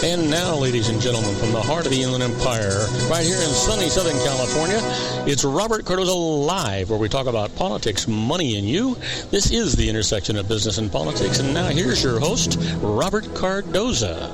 And now, ladies and gentlemen, from the heart of the Inland Empire, right here in sunny Southern California, it's Robert Cardoza Live, where we talk about politics, money, and you. This is the intersection of business and politics. And now here's your host, Robert Cardoza.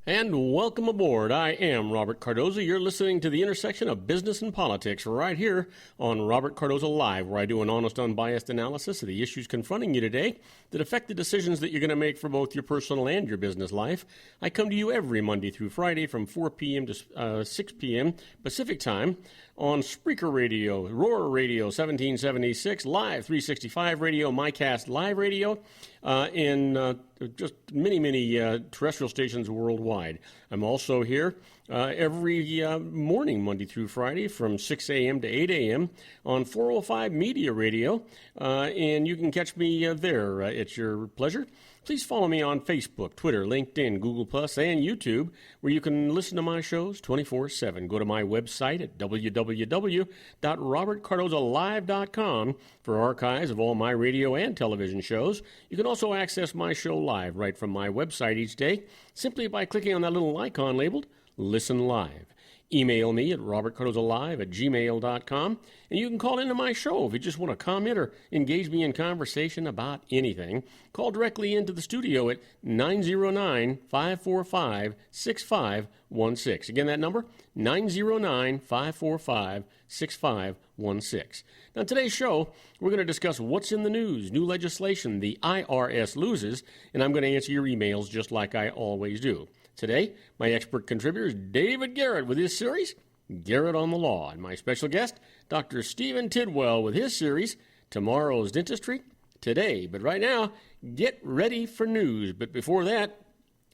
And welcome aboard. I am Robert Cardoza. You're listening to the intersection of business and politics right here on Robert Cardoza Live, where I do an honest, unbiased analysis of the issues confronting you today that affect the decisions that you're going to make for both your personal and your business life. I come to you every Monday through Friday from 4 p.m. to 6 p.m. Pacific Time on Spreaker Radio, Roar Radio 1776, Live 365 Radio, MyCast Live Radio, and just many terrestrial stations worldwide. I'm also here every morning, Monday through Friday, from 6 a.m. to 8 a.m. on 405 Media Radio, and you can catch me there at your pleasure. Please follow me on Facebook, Twitter, LinkedIn, Google+, and YouTube, where you can listen to my shows 24/7. Go to my website at www.robertcardozalive.com for archives of all my radio and television shows. You can also access my show live right from my website each day, simply by clicking on that little icon labeled Listen Live. Email me at robertcardozalive@gmail.com, and you can call into my show if you just want to comment or engage me in conversation about anything. Call directly into the studio at 909-545-6516. Again, that number, 909-545-6516. Now, today's show, we're going to discuss what's in the news, new legislation, the IRS loses, and I'm going to answer your emails just like I always do. Today, my expert contributor is David Garrett with his series, Garrett on the Law, and my special guest, Dr. Stephen Tidwell, with his series, Tomorrow's Dentistry, Today. But right now, get ready for news. But before that,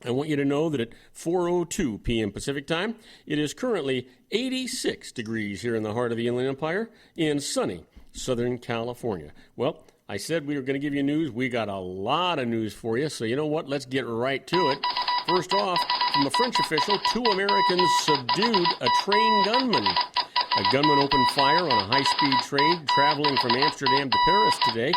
I want you to know that at 4:02 p.m. Pacific Time, it is currently 86 degrees here in the heart of the Inland Empire in sunny Southern California. Well, I said we were going to give you news. We got a lot of news for you, so you know what? Let's get right to it. First off, from a French official, 2 Americans subdued a train gunman. A gunman opened fire on a high-speed train traveling from Amsterdam to Paris today,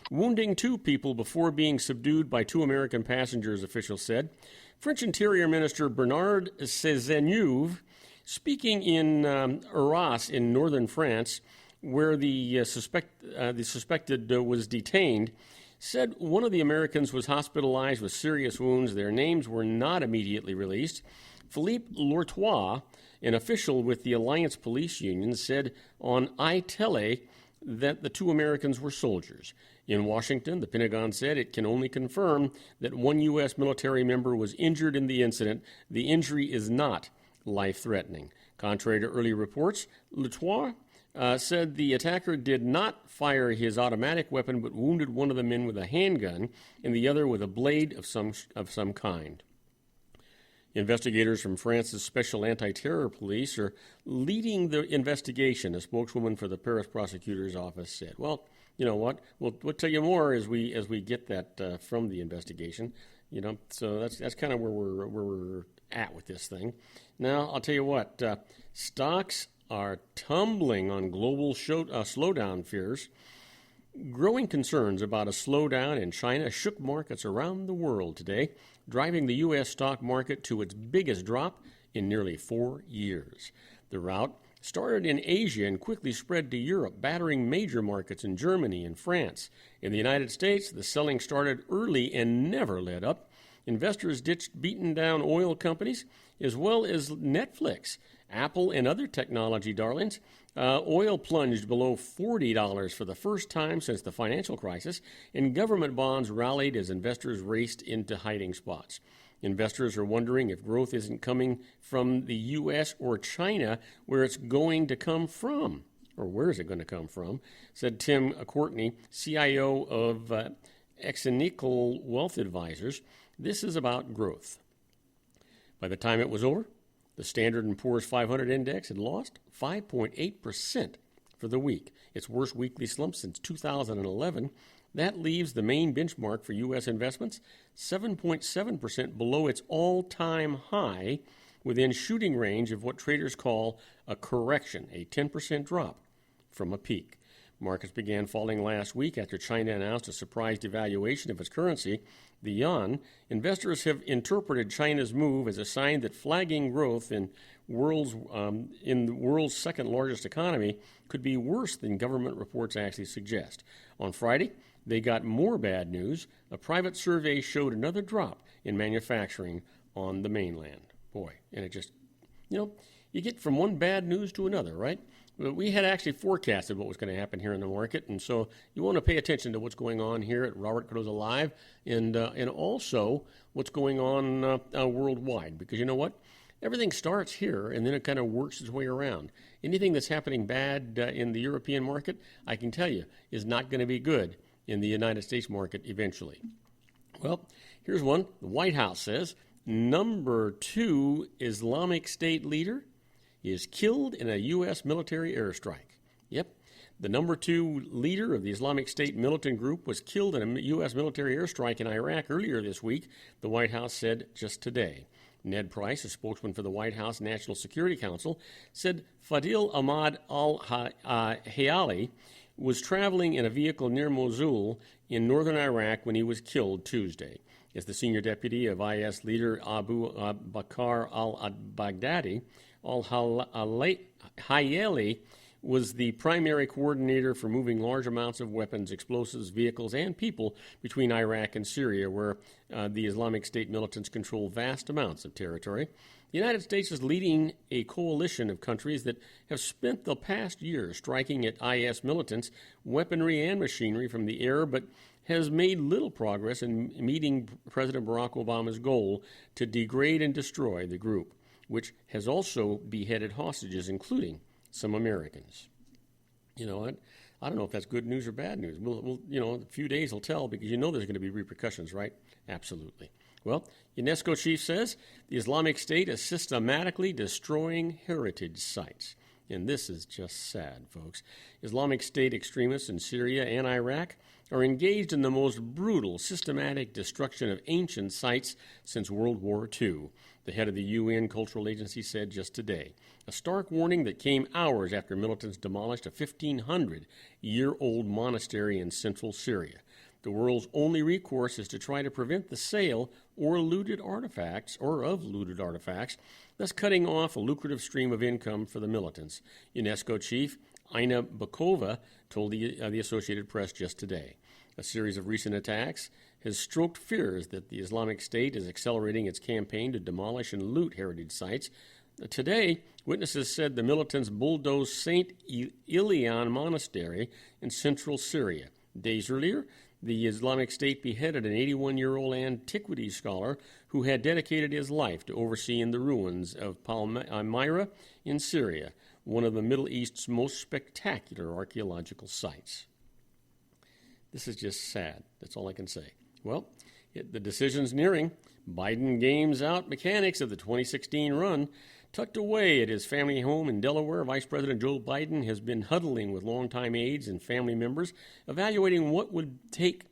wounding 2 people before being subdued by 2 American passengers, officials said. French Interior Minister Bernard Cazeneuve, speaking in Arras in northern France, where the suspected was detained, said one of the Americans was hospitalized with serious wounds. Their names were not immediately released. Philippe Lourtois, an official with the Alliance Police Union, said on iTele that the 2 Americans were soldiers. In Washington, the Pentagon said it can only confirm that 1 U.S. military member was injured in the incident. The injury is not life-threatening. Contrary to early reports, Lourtois said the attacker did not fire his automatic weapon, but wounded one of the men with a handgun and the other with a blade of some kind. Investigators from France's Special Anti-Terror Police are leading the investigation, a spokeswoman for the Paris prosecutor's office said. Well, you know what? We'll tell you more as we get that from the investigation. You know, so that's kind of where we're at with this thing. Now, I'll tell you what. Stocks are tumbling on global slowdown fears. Growing concerns about a slowdown in China shook markets around the world today, driving the U.S. stock market to its biggest drop in nearly 4 years. The rout started in Asia and quickly spread to Europe, battering major markets in Germany and France. In the United States, the selling started early and never let up. Investors ditched beaten-down oil companies as well as Netflix, Apple, and other technology darlings. Oil plunged below $40 for the first time since the financial crisis, and government bonds rallied as investors raced into hiding spots. Investors are wondering if growth isn't coming from the U.S. or China, where it's going to come from. Or where is it going to come from? Said Tim Courtney, CIO of Exenical Wealth Advisors. This is about growth. By the time it was over, the Standard & Poor's 500 index had lost 5.8% for the week, its worst weekly slump since 2011. That leaves the main benchmark for U.S. investments 7.7% below its all-time high, within shooting range of what traders call a correction, a 10% drop from a peak. Markets began falling last week after China announced a surprise devaluation of its currency, the yuan. Investors have interpreted China's move as a sign that flagging growth in the world's second largest economy could be worse than government reports actually suggest. On Friday, they got more bad news. A private survey showed another drop in manufacturing on the mainland. Boy, and it just, you get from one bad news to another, right? We had actually forecasted what was going to happen here in the market, and so you want to pay attention to what's going on here at Robert Cardoza Live and also what's going on worldwide, because you know what? Everything starts here, and then it kind of works its way around. Anything that's happening bad in the European market, I can tell you, is not going to be good in the United States market eventually. Well, here's one. The White House says, number 2 Islamic State leader is killed in a U.S. military airstrike. Yep, the number 2 leader of the Islamic State militant group was killed in a U.S. military airstrike in Iraq earlier this week, the White House said just today. Ned Price, a spokesman for the White House National Security Council, said Fadil Ahmad al-Hayali was traveling in a vehicle near Mosul in northern Iraq when he was killed Tuesday. As the senior deputy of IS leader Abu Bakr al-Baghdadi, al-Hayali was the primary coordinator for moving large amounts of weapons, explosives, vehicles, and people between Iraq and Syria, where the Islamic State militants control vast amounts of territory. The United States is leading a coalition of countries that have spent the past year striking at IS militants, weaponry and machinery from the air, but has made little progress in meeting President Barack Obama's goal to degrade and destroy the group, which has also beheaded hostages, including some Americans. You know what? I don't know if that's good news or bad news. We'll a few days will tell, because there's going to be repercussions, right? Absolutely. Well, UNESCO chief says the Islamic State is systematically destroying heritage sites. And this is just sad, folks. Islamic State extremists in Syria and Iraq are engaged in the most brutal, systematic destruction of ancient sites since World War II, the head of the UN Cultural Agency said just today. A stark warning that came hours after militants demolished a 1,500-year-old monastery in central Syria. The world's only recourse is to try to prevent the sale of looted artifacts, thus cutting off a lucrative stream of income for the militants. UNESCO chief Ina Bakova told the Associated Press just today. A series of recent attacks has stroked fears that the Islamic State is accelerating its campaign to demolish and loot heritage sites. Today, witnesses said the militants bulldozed St. Ilian Monastery in central Syria. Days earlier, the Islamic State beheaded an 81-year-old antiquities scholar who had dedicated his life to overseeing the ruins of Palmyra in Syria, one of the Middle East's most spectacular archaeological sites. This is just sad. That's all I can say. Well, the decision's nearing. Biden games out mechanics of the 2016 run. Tucked away at his family home in Delaware, Vice President Joe Biden has been huddling with longtime aides and family members, evaluating what it would take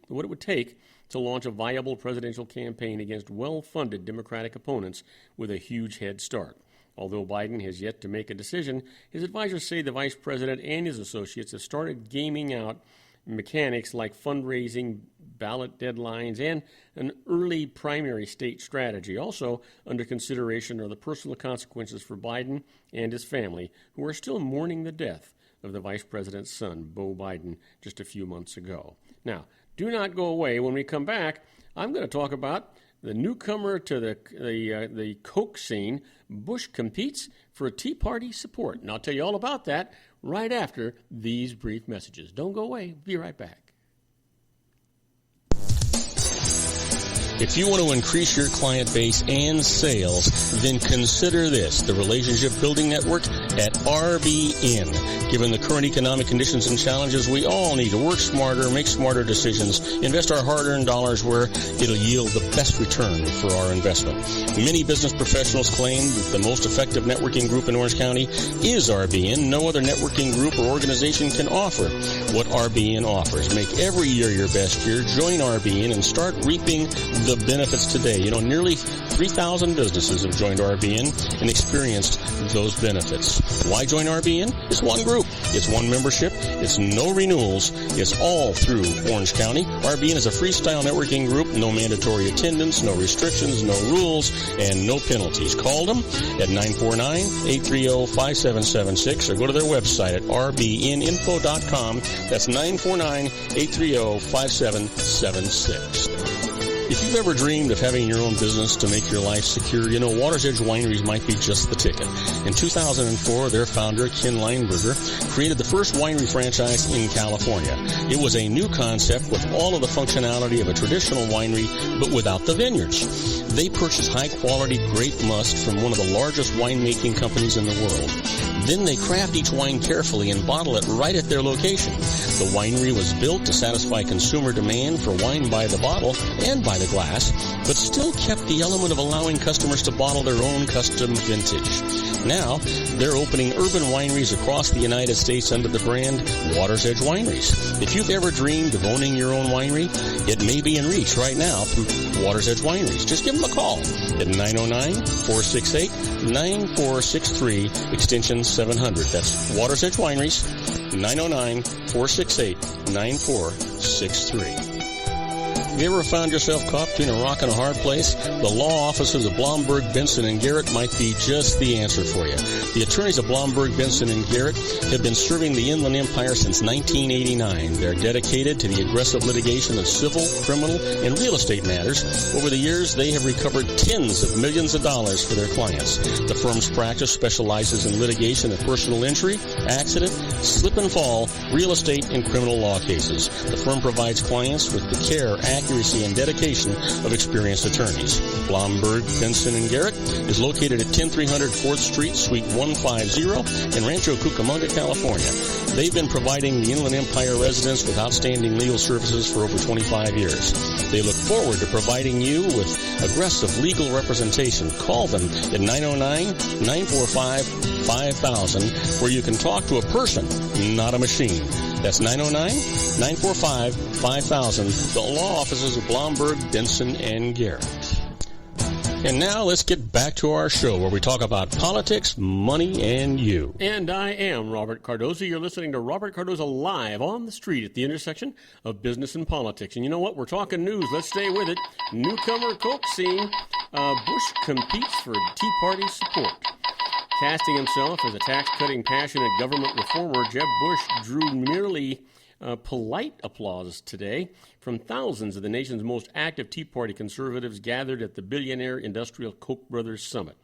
to launch a viable presidential campaign against well-funded Democratic opponents with a huge head start. Although Biden has yet to make a decision, his advisors say the vice president and his associates have started gaming out mechanics like fundraising, ballot deadlines, and an early primary state strategy. Also under consideration are the personal consequences for Biden and his family, who are still mourning the death of the vice president's son, Beau Biden, just a few months ago. Now, do not go away. When we come back, I'm going to talk about the newcomer to the Coke scene. Bush competes for Tea Party support. And I'll tell you all about that right after these brief messages. Don't go away. Be right back. If you want to increase your client base and sales, then consider this, the Relationship Building Network at RBN. Given the current economic conditions and challenges, we all need to work smarter, make smarter decisions, invest our hard-earned dollars where it'll yield the best return for our investment. Many business professionals claim that the most effective networking group in Orange County is RBN. No other networking group or organization can offer what RBN offers. Make every year your best year. Join RBN and start reaping the benefits today. Nearly 3,000 businesses have joined RBN and experienced those benefits. Why join RBN? It's one group. It's one membership. It's no renewals. It's all through Orange County. RBN is a freestyle networking group. No mandatory attendance, no restrictions, no rules, and no penalties. Call them at 949-830-5776 or go to their website at rbninfo.com. That's 949-830-5776. If you've ever dreamed of having your own business to make your life secure, you know Water's Edge Wineries might be just the ticket. In 2004, their founder, Ken Lineberger, created the first winery franchise in California. It was a new concept with all of the functionality of a traditional winery, but without the vineyards. They purchased high-quality grape must from one of the largest winemaking companies in the world. Then they craft each wine carefully and bottle it right at their location. The winery was built to satisfy consumer demand for wine by the bottle and by the glass, but still kept the element of allowing customers to bottle their own custom vintage. Now, they're opening urban wineries across the United States under the brand Water's Edge Wineries. If you've ever dreamed of owning your own winery, it may be in reach right now through Water's Edge Wineries. Just give them a call at 909-468-9463, extension 700. That's Water's Edge Wineries, 909-468-9463. Have you ever found yourself caught between a rock and a hard place? The law offices of Blomberg, Benson, and Garrett might be just the answer for you. The attorneys of Blomberg, Benson, and Garrett have been serving the Inland Empire since 1989. They're dedicated to the aggressive litigation of civil, criminal, and real estate matters. Over the years, they have recovered tens of millions of dollars for their clients. The firm's practice specializes in litigation of personal injury, accident, slip and fall, real estate, and criminal law cases. The firm provides clients with the care, accuracy, and dedication of experienced attorneys. Blomberg, Benson, and Garrett is located at 10300 4th Street, Suite 150 in Rancho Cucamonga, California. They've been providing the Inland Empire residents with outstanding legal services for over 25 years. They look forward to providing you with aggressive legal representation. Call them at 909-945-5000, where you can talk to a person, not a machine. That's 909-945-5000, the law offices of Blomberg, Benson, and Garrett. And now let's get back to our show where we talk about politics, money, and you. And I am Robert Cardoza. You're listening to Robert Cardoza live on the street at the intersection of business and politics. And you know what? We're talking news. Let's stay with it. Newcomer Coke scene. Bush competes for Tea Party support. Casting himself as a tax-cutting, passionate government reformer, Jeb Bush drew merely polite applause today from thousands of the nation's most active Tea Party conservatives gathered at the billionaire industrial Koch brothers summit.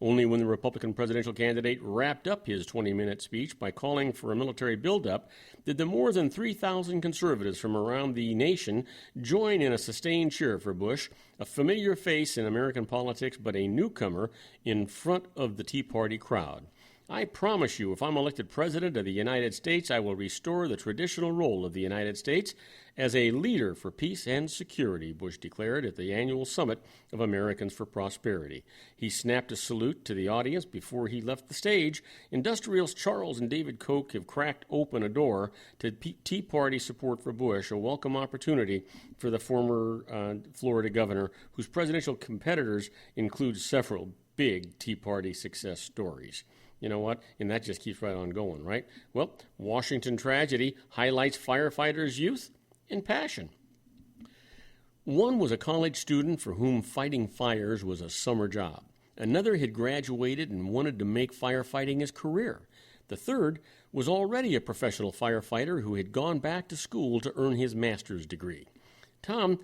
Only when the Republican presidential candidate wrapped up his 20-minute speech by calling for a military buildup did the more than 3,000 conservatives from around the nation join in a sustained cheer for Bush, a familiar face in American politics but a newcomer in front of the Tea Party crowd. I promise you, if I'm elected President of the United States, I will restore the traditional role of the United States as a leader for peace and security, Bush declared at the annual summit of Americans for Prosperity. He snapped a salute to the audience before he left the stage. Industrials Charles and David Koch have cracked open a door to Tea Party support for Bush, a welcome opportunity for the former Florida governor, whose presidential competitors include several big Tea Party success stories. You know what? And that just keeps right on going, right? Well, Washington tragedy highlights firefighters' youth and passion. One was a college student for whom fighting fires was a summer job. Another had graduated and wanted to make firefighting his career. The third was already a professional firefighter who had gone back to school to earn his master's degree. Tom,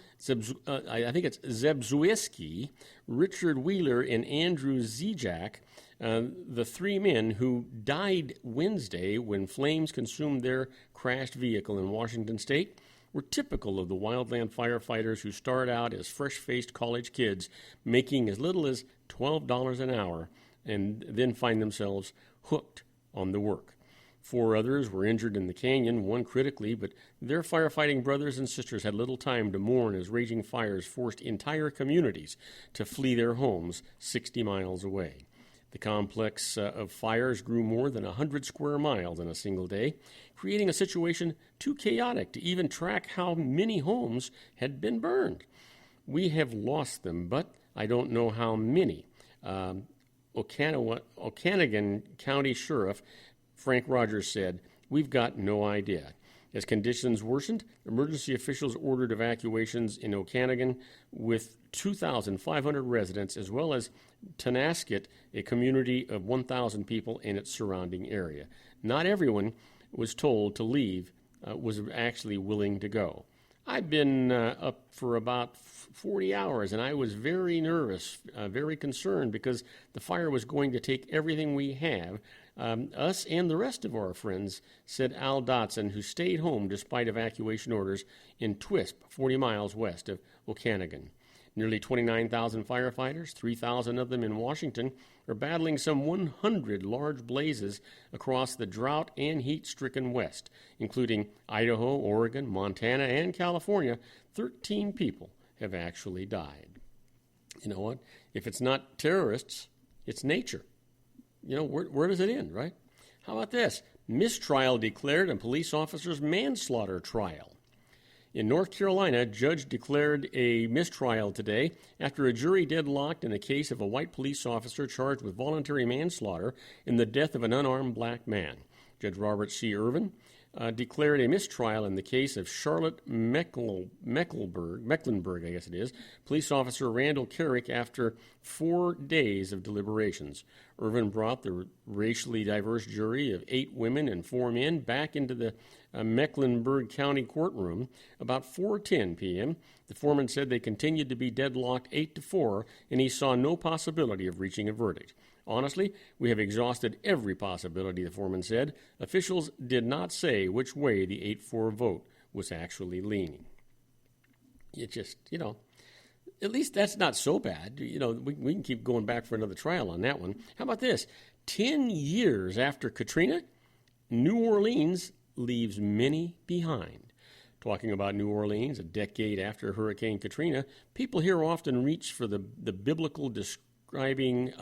I think it's Zebzewski, Richard Wheeler, and Andrew Zijak, the three men who died Wednesday when flames consumed their crashed vehicle in Washington state, were typical of the wildland firefighters who start out as fresh-faced college kids making as little as $12 an hour and then find themselves hooked on the work. 4 others were injured in the canyon, one critically, but their firefighting brothers and sisters had little time to mourn as raging fires forced entire communities to flee their homes 60 miles away. The complex of fires grew more than 100 square miles in a single day, creating a situation too chaotic to even track how many homes had been burned. We have lost them, but I don't know how many. Okanagan County Sheriff Frank Rogers said, We've got no idea. As conditions worsened, emergency officials ordered evacuations in Okanagan with 2,500 residents, as well as Tonasket, a community of 1,000 people in its surrounding area. Not everyone was told to leave, was actually willing to go. I'd been up for about 40 hours, and I was very nervous, very concerned, because the fire was going to take everything we have. Us and the rest of our friends, said Al Dotson, who stayed home despite evacuation orders in Twisp, 40 miles west of Okanagan. Nearly 29,000 firefighters, 3,000 of them in Washington, are battling some 100 large blazes across the drought and heat-stricken West, including Idaho, Oregon, Montana, and California. 13 people have actually died. You know what? If it's not terrorists, it's nature. You know, where does it end, right? How about this? Mistrial declared in police officer's manslaughter trial. In North Carolina, a judge declared a mistrial today after a jury deadlocked in a case of a white police officer charged with voluntary manslaughter in the death of an unarmed black man. Judge Robert C. Irvin declared a mistrial in the case of Charlotte Mecklenburg, I guess it is, police officer Randall Carrick after 4 days of deliberations. Irvin brought the racially diverse jury of 8 women and 4 men back into the Mecklenburg County courtroom about 4:10 p.m. The foreman said they continued to be deadlocked 8-4, and he saw no possibility of reaching a verdict. Honestly, we have exhausted every possibility, the foreman said. Officials did not say which way the 8-4 vote was actually leaning. It just, at least that's not so bad. We can keep going back for another trial on that one. How about this? 10 years after Katrina, New Orleans leaves many behind. Talking about New Orleans, a decade after Hurricane Katrina, people here often reach for the biblical describing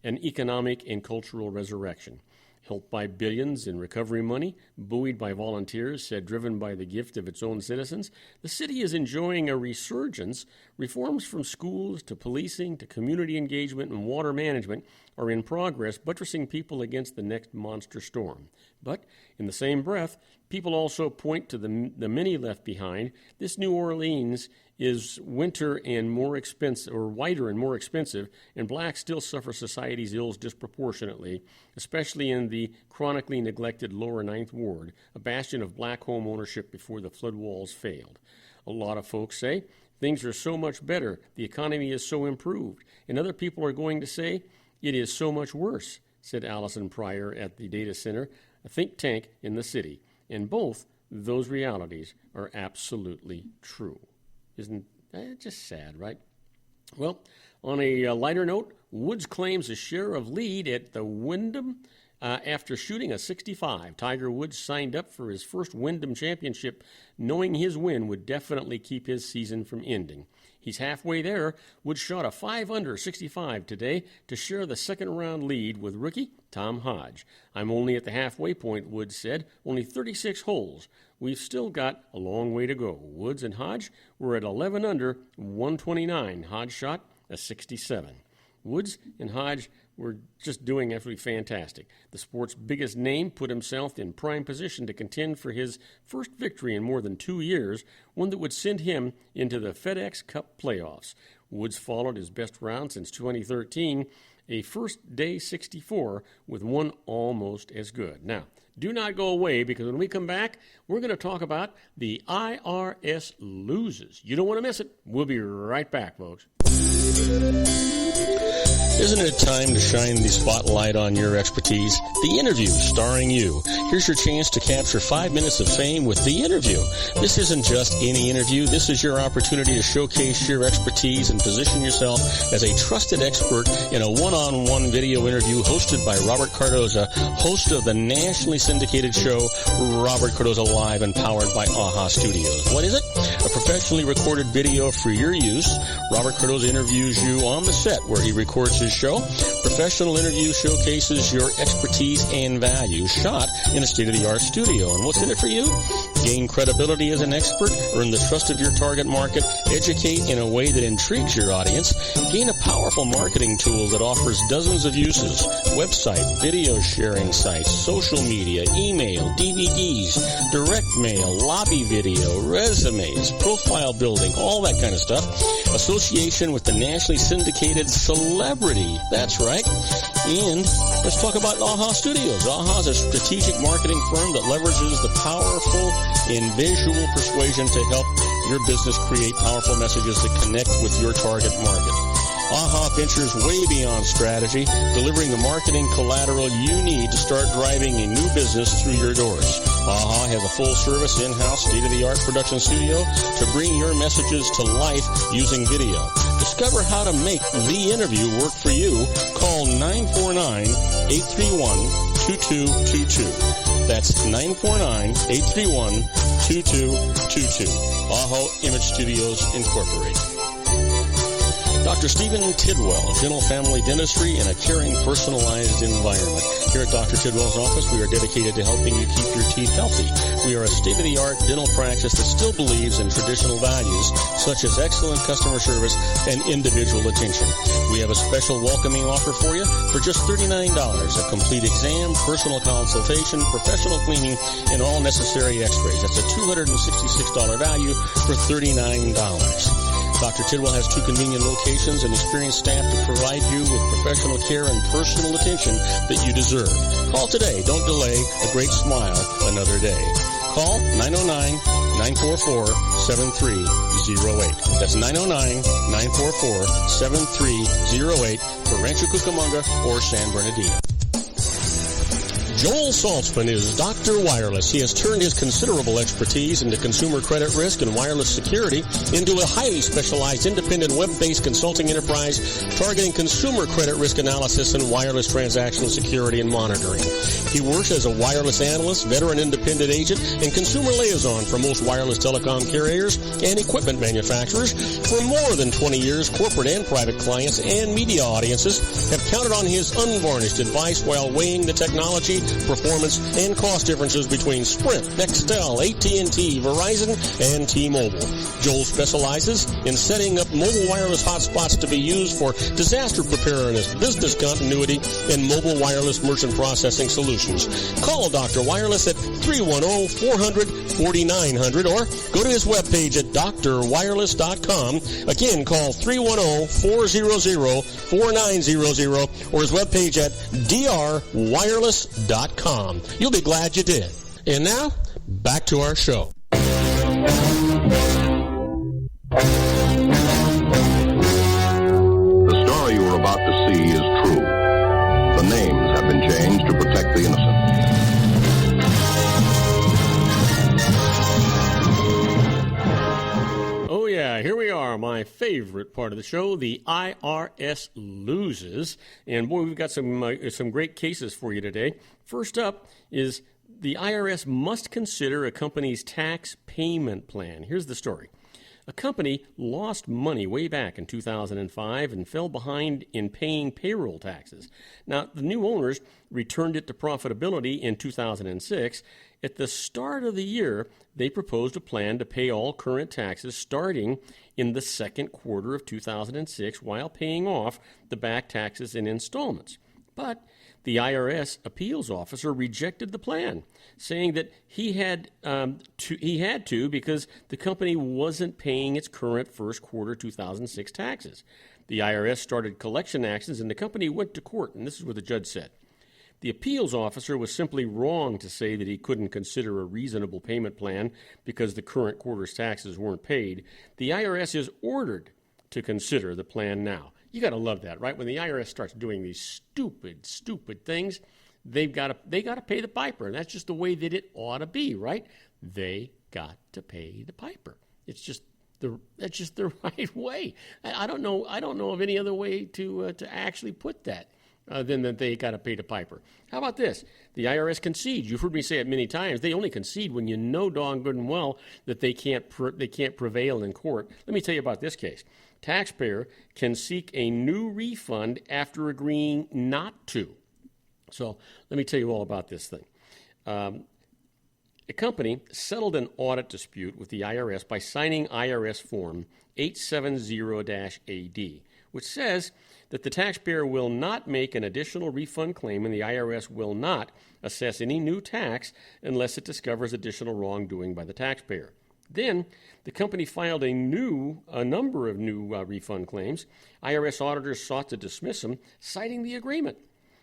an economic and cultural resurrection. Helped by billions in recovery money, buoyed by volunteers, said driven by the gift of its own citizens, the city is enjoying a resurgence. Reforms from schools to policing to community engagement and water management are in progress, buttressing people against the next monster storm. But in the same breath, people also point to the many left behind. This New Orleans is whiter and more expensive, and blacks still suffer society's ills disproportionately, especially in the chronically neglected lower Ninth Ward, a bastion of black home ownership before the flood walls failed. A lot of folks say things are so much better, the economy is so improved, and other people are going to say it is so much worse, said Allison Pryor at the Data Center, a think tank in the city. And both those realities are absolutely true. Isn't that just sad, right? Well, on a lighter note, Woods claims a share of lead at the Wyndham after shooting a 65. Tiger Woods signed up for his first Wyndham Championship, knowing his win would definitely keep his season from ending. He's halfway there. Woods shot a 5-under 65 today to share the second-round lead with rookie Tom Hodge. I'm only at the halfway point, Woods said. Only 36 holes. We've still got a long way to go. Woods and Hodge were at 11 under 129. Hodge shot a 67. Woods and Hodge were just doing absolutely fantastic. The sport's biggest name put himself in prime position to contend for his first victory in more than 2 years, one that would send him into the FedEx Cup playoffs. Woods followed his best round since 2013, a first-day 64 with one almost as good. Now, do not go away, because when we come back, we're going to talk about the IRS loses. You don't want to miss it. We'll be right back, folks. Isn't it time to shine the spotlight on your expertise? The Interview, starring you. Here's your chance to capture 5 minutes of fame with The Interview. This isn't just any interview. This is your opportunity to showcase your expertise and position yourself as a trusted expert in a one-on-one video interview hosted by Robert Cardoza, host of the nationally syndicated show Robert Cardoza Live and powered by AHA Studios. What is it? A professionally recorded video for your use. Robert Cardoza interviews you on the set where he records his show. Professional interview showcases your expertise and value, shot in a state-of-the-art studio. And what's in it for you? Gain credibility as an expert, earn the trust of your target market, educate in a way that intrigues your audience, gain a powerful marketing tool that offers dozens of uses, website, video sharing sites, social media, email, DVDs, direct mail, lobby video, resumes, profile building, all that kind of stuff. Association with the nationally syndicated celebrity. That's right. And let's talk about AHA Studios. AHA is a strategic marketing firm that leverages the powerful and visual persuasion to help your business create powerful messages that connect with your target market. AHA ventures way beyond strategy, delivering the marketing collateral you need to start driving a new business through your doors. AHA has a full-service, in-house, state-of-the-art production studio to bring your messages to life using video. Discover how to make the interview work for you. Call 949-831-2222. That's 949-831-2222. AHA Image Studios, Incorporated. Dr. Stephen Tidwell, Dental Family Dentistry in a caring, personalized environment. Here at Dr. Tidwell's office, we are dedicated to helping you keep your teeth healthy. We are a state-of-the-art dental practice that still believes in traditional values, such as excellent customer service and individual attention. We have a special welcoming offer for you for just $39. A complete exam, personal consultation, professional cleaning, and all necessary x-rays. That's a $266 value for $39. Dr. Tidwell has 2 convenient locations and experienced staff to provide you with professional care and personal attention that you deserve. Call today. Don't delay. A great smile another day. Call 909-944-7308. That's 909-944-7308 for Rancho Cucamonga or San Bernardino. Joel Saltzman is Dr. Wireless. He has turned his considerable expertise into consumer credit risk and wireless security into a highly specialized independent web-based consulting enterprise targeting consumer credit risk analysis and wireless transactional security and monitoring. He works as a wireless analyst, veteran independent agent, and consumer liaison for most wireless telecom carriers and equipment manufacturers. For more than 20 years, corporate and private clients and media audiences have counted on his unvarnished advice while weighing the technology, performance, and cost differences between Sprint, Nextel, AT&T, Verizon, and T-Mobile. Joel specializes in setting up mobile wireless hotspots to be used for disaster preparedness, business continuity, and mobile wireless merchant processing solutions. Call Dr. Wireless at 310-400-4900 or go to his webpage at drwireless.com. Again, call 310-400-4900 or his webpage at drwireless.com. You'll be glad you did. And now, back to our show. The story you are about to see is true. The names have been changed to protect the innocent. Oh yeah, here we are, my favorite part of the show, the IRS loses. And boy, we've got some great cases for you today. First up is the IRS must consider a company's tax payment plan. Here's the story. A company lost money way back in 2005 and fell behind in paying payroll taxes. Now, the new owners returned it to profitability in 2006. At the start of the year, they proposed a plan to pay all current taxes starting in the second quarter of 2006 while paying off the back taxes in installments. But the IRS appeals officer rejected the plan, saying that he had to because the company wasn't paying its current first quarter 2006 taxes. The IRS started collection actions, and the company went to court, and this is what the judge said. The appeals officer was simply wrong to say that he couldn't consider a reasonable payment plan because the current quarter's taxes weren't paid. The IRS is ordered to consider the plan now. You got to love that, right? When the IRS starts doing these stupid things, they got to pay the piper, and that's just the way that it ought to be, right? They got to pay the piper. That's just the right way. I don't know of any other way to actually put that than that they got to pay the piper. How about this? The IRS concedes. You've heard me say it many times. They only concede when you know darn good and well that they can't prevail in court. Let me tell you about this case. Taxpayer can seek a new refund after agreeing not to. So let me tell you all about this thing. A company settled an audit dispute with the IRS by signing IRS Form 870-AD, which says that the taxpayer will not make an additional refund claim and the IRS will not assess any new tax unless it discovers additional wrongdoing by the taxpayer. Then, the company filed a number of new refund claims. IRS auditors sought to dismiss them, citing the agreement.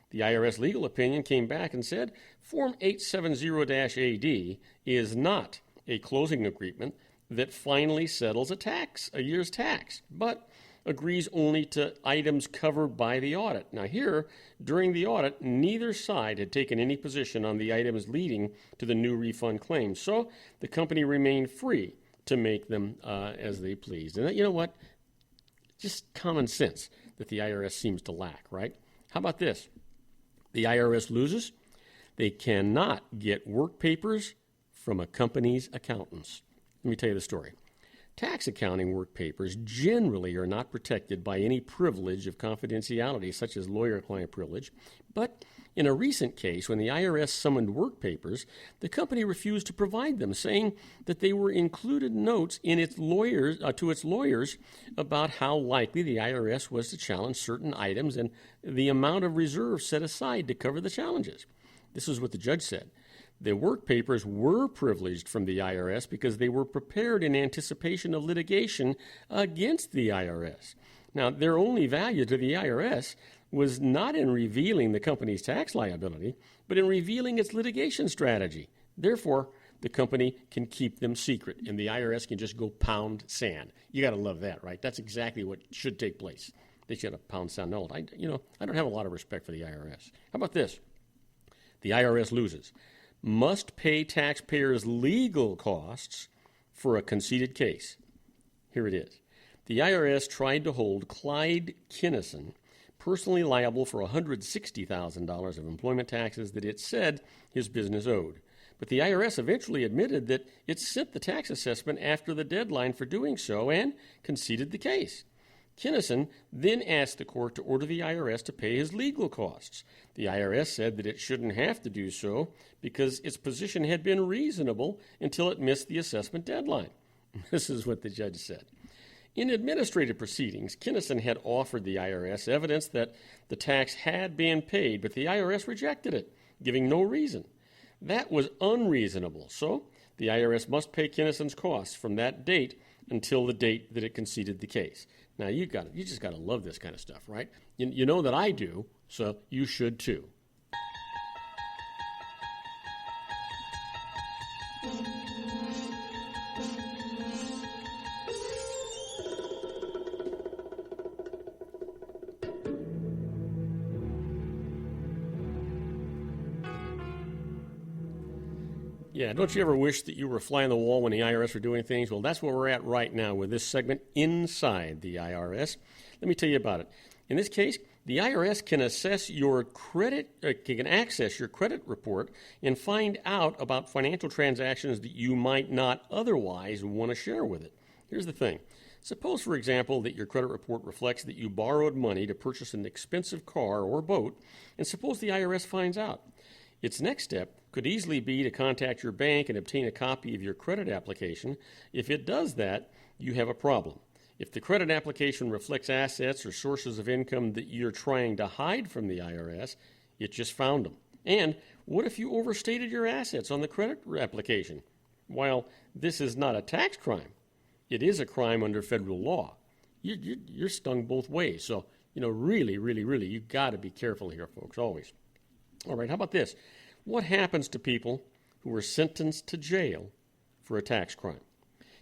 The IRS legal opinion came back and said Form 870-AD is not a closing agreement that finally settles a year's tax, but agrees only to items covered by the audit. Now here, during the audit, neither side had taken any position on the items leading to the new refund claims, so the company remained free to make them as they pleased. And you know what? Just common sense that the IRS seems to lack, right? How about this? The IRS loses. They cannot get work papers from a company's accountants. Let me tell you the story. Tax accounting work papers generally are not protected by any privilege of confidentiality, such as lawyer-client privilege. But in a recent case, when the IRS summoned work papers, the company refused to provide them, saying that they were included notes in to its lawyers about how likely the IRS was to challenge certain items and the amount of reserve set aside to cover the challenges. This is what the judge said. The work papers were privileged from the IRS because they were prepared in anticipation of litigation against the IRS. Now, their only value to the IRS was not in revealing the company's tax liability, but in revealing its litigation strategy. Therefore, the company can keep them secret, and the IRS can just go pound sand. You got to love that, right? That's exactly what should take place. They should have pound sand. No, I don't have a lot of respect for the IRS. How about this? The IRS loses. Must pay taxpayers legal costs for a conceded case. Here it is. The IRS tried to hold Clyde Kinnison personally liable for $160,000 of employment taxes that it said his business owed. But the IRS eventually admitted that it sent the tax assessment after the deadline for doing so and conceded the case. Kinnison then asked the court to order the IRS to pay his legal costs. The IRS said that it shouldn't have to do so because its position had been reasonable until it missed the assessment deadline. This is what the judge said. In administrative proceedings, Kinnison had offered the IRS evidence that the tax had been paid, but the IRS rejected it, giving no reason. That was unreasonable, so the IRS must pay Kinnison's costs from that date until the date that it conceded the case. Now, you just got to love this kind of stuff, right? You know that I do, so you should too. Yeah, don't you ever wish that you were a fly on the wall when the IRS were doing things? Well, that's where we're at right now with this segment, Inside the IRS. Let me tell you about it. In this case, the IRS can access your credit report and find out about financial transactions that you might not otherwise want to share with it. Here's the thing. Suppose, for example, that your credit report reflects that you borrowed money to purchase an expensive car or boat, and suppose the IRS finds out. Its next step could easily be to contact your bank and obtain a copy of your credit application. If it does that, you have a problem. If the credit application reflects assets or sources of income that you're trying to hide from the IRS, it just found them. And what if you overstated your assets on the credit application? While this is not a tax crime, it is a crime under federal law. You're stung both ways. So, really, you've got to be careful here, folks, always. All right, how about this? What happens to people who are sentenced to jail for a tax crime?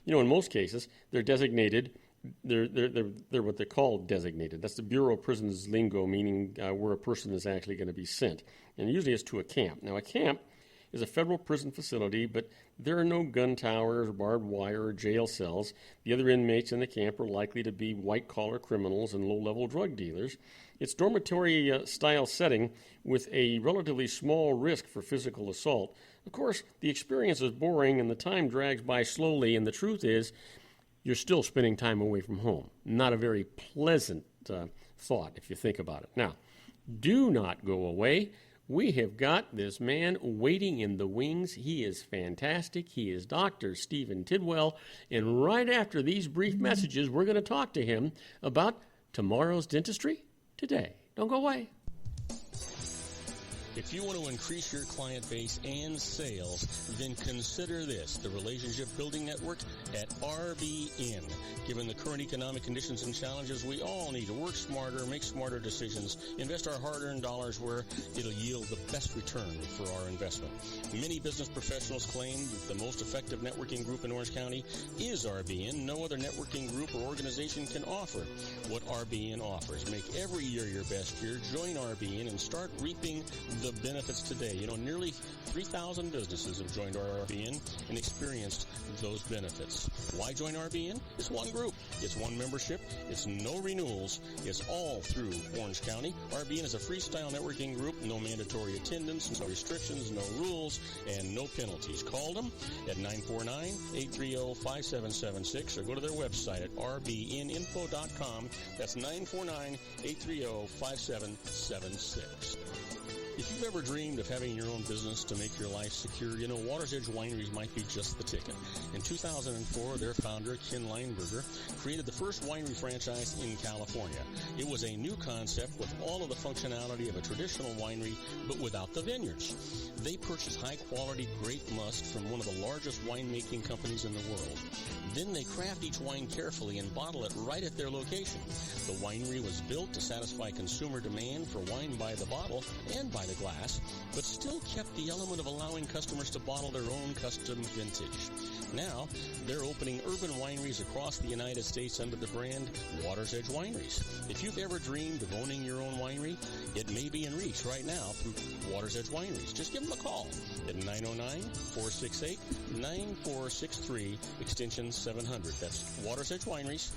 In most cases, they're designated, they're what they're called designated. That's the Bureau of Prisons lingo, meaning where a person is actually going to be sent. And usually it's to a camp. Now, a camp is a federal prison facility, but there are no gun towers, barbed wire, or jail cells. The other inmates in the camp are likely to be white-collar criminals and low-level drug dealers. It's dormitory-style setting with a relatively small risk for physical assault. Of course, the experience is boring and the time drags by slowly, and the truth is you're still spending time away from home. Not a very pleasant thought if you think about it. Now, do not go away. We have got this man waiting in the wings. He is fantastic. He is Dr. Stephen Tidwell. And right after these brief messages, we're going to talk to him about tomorrow's dentistry today. Don't go away. If you want to increase your client base and sales, then consider this, the Relationship Building Network at RBN. Given the current economic conditions and challenges, we all need to work smarter, make smarter decisions, invest our hard-earned dollars where it'll yield the best return for our investment. Many business professionals claim that the most effective networking group in Orange County is RBN. No other networking group or organization can offer what RBN offers. Make every year your best year. Join RBN and start reaping the benefits today. You know, nearly 3,000 businesses have joined RBN and experienced those benefits. Why join RBN? It's one group. It's one membership. It's no renewals. It's all through Orange County. RBN is a freestyle networking group. No mandatory attendance, no restrictions, no rules, and no penalties. Call them at 949-830-5776 or go to their website at rbninfo.com. That's 949-830-5776. If you've ever dreamed of having your own business to make your life secure, you know, Water's Edge Wineries might be just the ticket. In 2004, their founder, Ken Lineberger, created the first winery franchise in California. It was a new concept with all of the functionality of a traditional winery, but without the vineyards. They purchased high-quality grape must from one of the largest winemaking companies in the world. Then they craft each wine carefully and bottle it right at their location. The winery was built to satisfy consumer demand for wine by the bottle and by the glass, but still kept the element of allowing customers to bottle their own custom vintage. Now, they're opening urban wineries across the United States under the brand Water's Edge Wineries. If you've ever dreamed of owning your own winery, it may be in reach right now through Water's Edge Wineries. Just give them a call at 909-468-9463, extension 700. That's Water's Edge Wineries,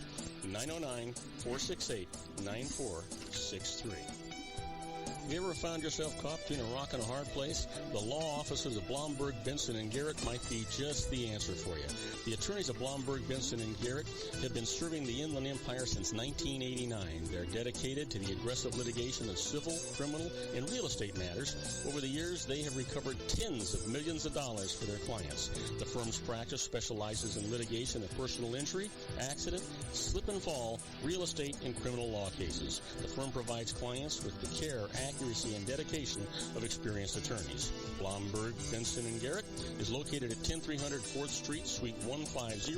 909-468-9463. Have you ever found yourself caught between a rock and a hard place? The law offices of Blomberg, Benson, and Garrett might be just the answer for you. The attorneys of Blomberg, Benson, and Garrett have been serving the Inland Empire since 1989. They're dedicated to the aggressive litigation of civil, criminal, and real estate matters. Over the years, they have recovered tens of millions of dollars for their clients. The firm's practice specializes in litigation of personal injury, accident, slip and fall, real estate, and criminal law cases. The firm provides clients with the care, accuracy, and dedication of experienced attorneys. Blomberg, Benson, and Garrett is located at 10300 4th Street, Suite 150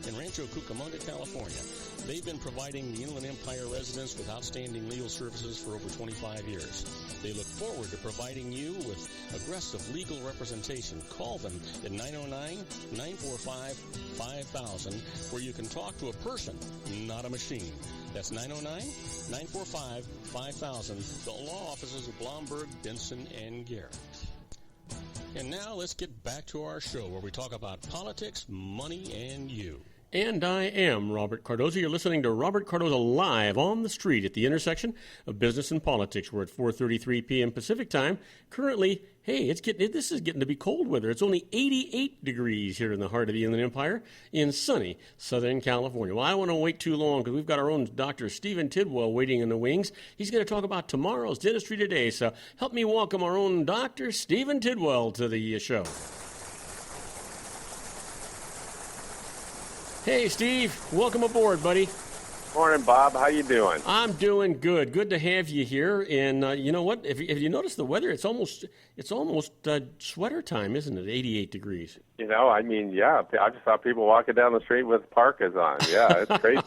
in Rancho Cucamonga, California. They've been providing the Inland Empire residents with outstanding legal services for over 25 years. They look forward to providing you with aggressive legal representation. Call them at 909-945-5000, where you can talk to a person, not a machine. That's 909-945-5000, the law offices of Blomberg, Benson, and Garrett. And now let's get back to our show where we talk about politics, money, and you. And I am Robert Cardoza. You're listening to Robert Cardoza live on the street at the intersection of business and politics. We're at 4:33 p.m. Pacific time. Currently, this is getting to be cold weather. It's only 88 degrees here in the heart of the Inland Empire in sunny Southern California. Well, I don't want to wait too long because we've got our own Dr. Stephen Tidwell waiting in the wings. He's going to talk about tomorrow's dentistry today. So help me welcome our own Dr. Stephen Tidwell to the show. Hey, Steve. Welcome aboard, buddy. Morning, Bob. How you doing? I'm doing good. Good to have you here. And you know what? If you notice the weather, it's almost sweater time, isn't it? 88 degrees. You know, I mean, yeah. I just saw people walking down the street with parkas on. Yeah, it's crazy.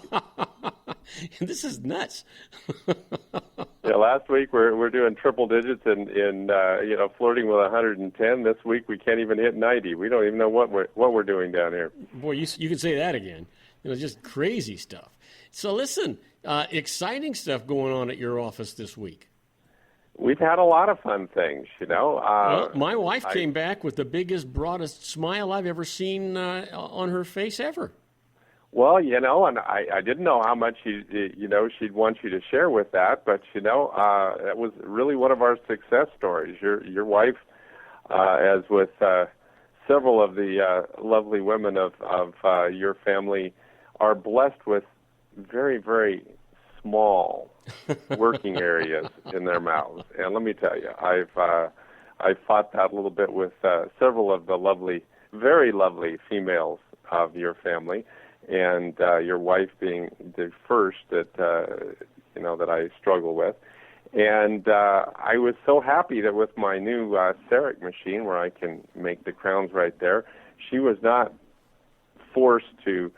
This is nuts. Yeah, last week we're doing triple digits and flirting with 110. This week we can't even hit 90. We don't even know what we're doing down here. Boy, you can say that again. Just crazy stuff. So listen, exciting stuff going on at your office this week. We've had a lot of fun things, Well, my wife came back with the biggest, broadest smile I've ever seen on her face ever. Well, and I didn't know how much she'd want you to share with that, but that was really one of our success stories. Your wife, as with several of the lovely women of your family, are blessed with very, very small working areas in their mouths. And let me tell you, I've fought that a little bit with several of the lovely, very lovely females of your family, and your wife being the first that that I struggle with. And I was so happy that with my new CEREC machine, where I can make the crowns right there, she was not forced to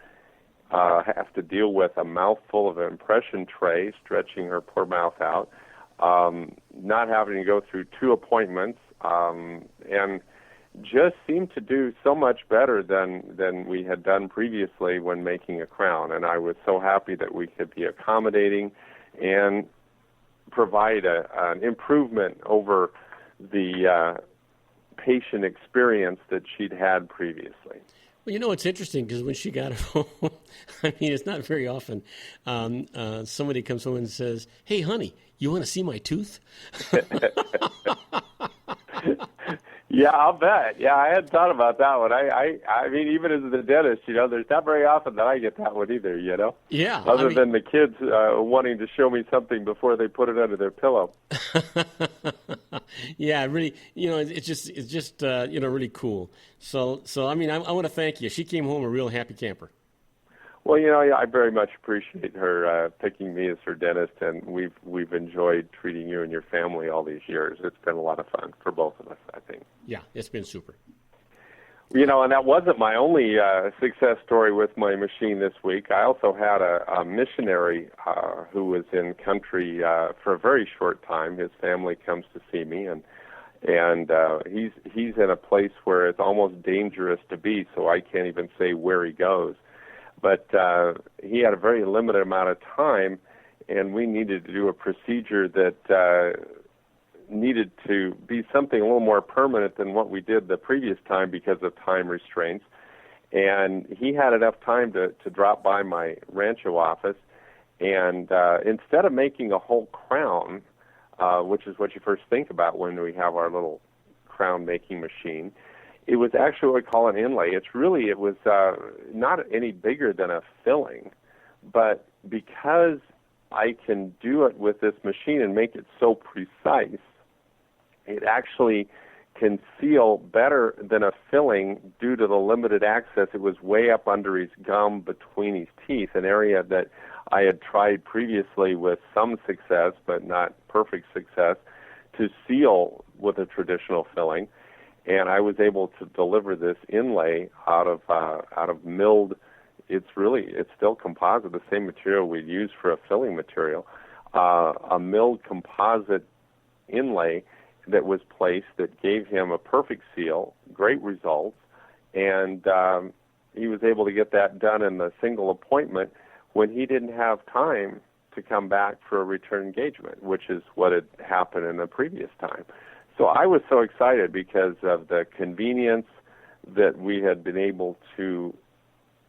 have to deal with a mouthful of an impression tray, stretching her poor mouth out, not having to go through 2 appointments, and just seemed to do so much better than we had done previously when making a crown. And I was so happy that we could be accommodating and provide an improvement over the patient experience that she'd had previously. Well, it's interesting because when she got home, I mean, it's not very often somebody comes home and says, "Hey, honey, you want to see my tooth?" Yeah, I'll bet. Yeah, I hadn't thought about that one. I mean, even as the dentist, there's not very often that I get that one either, Yeah. Other than the kids wanting to show me something before they put it under their pillow. Yeah, really, it's just really cool. So I mean, I want to thank you. She came home a real happy camper. Well, I very much appreciate her picking me as her dentist, and we've enjoyed treating you and your family all these years. It's been a lot of fun for both of us, I think. Yeah, it's been super. And that wasn't my only success story with my machine this week. I also had a missionary who was in country for a very short time. His family comes to see me, and he's in a place where it's almost dangerous to be, so I can't even say where he goes. But he had a very limited amount of time, and we needed to do a procedure that needed to be something a little more permanent than what we did the previous time because of time restraints. And he had enough time to drop by my Rancho office, and instead of making a whole crown, which is what you first think about when we have our little crown-making machine, it was actually what we call an inlay. It was not any bigger than a filling, but because I can do it with this machine and make it so precise, it actually can seal better than a filling due to the limited access. It was way up under his gum between his teeth, an area that I had tried previously with some success, but not perfect success, to seal with a traditional filling. And I was able to deliver this inlay out of milled. It's still composite, the same material we'd use for a filling material, a milled composite inlay that was placed that gave him a perfect seal, great results, and he was able to get that done in a single appointment when he didn't have time to come back for a return engagement, which is what had happened in the previous time. So I was so excited because of the convenience that we had been able to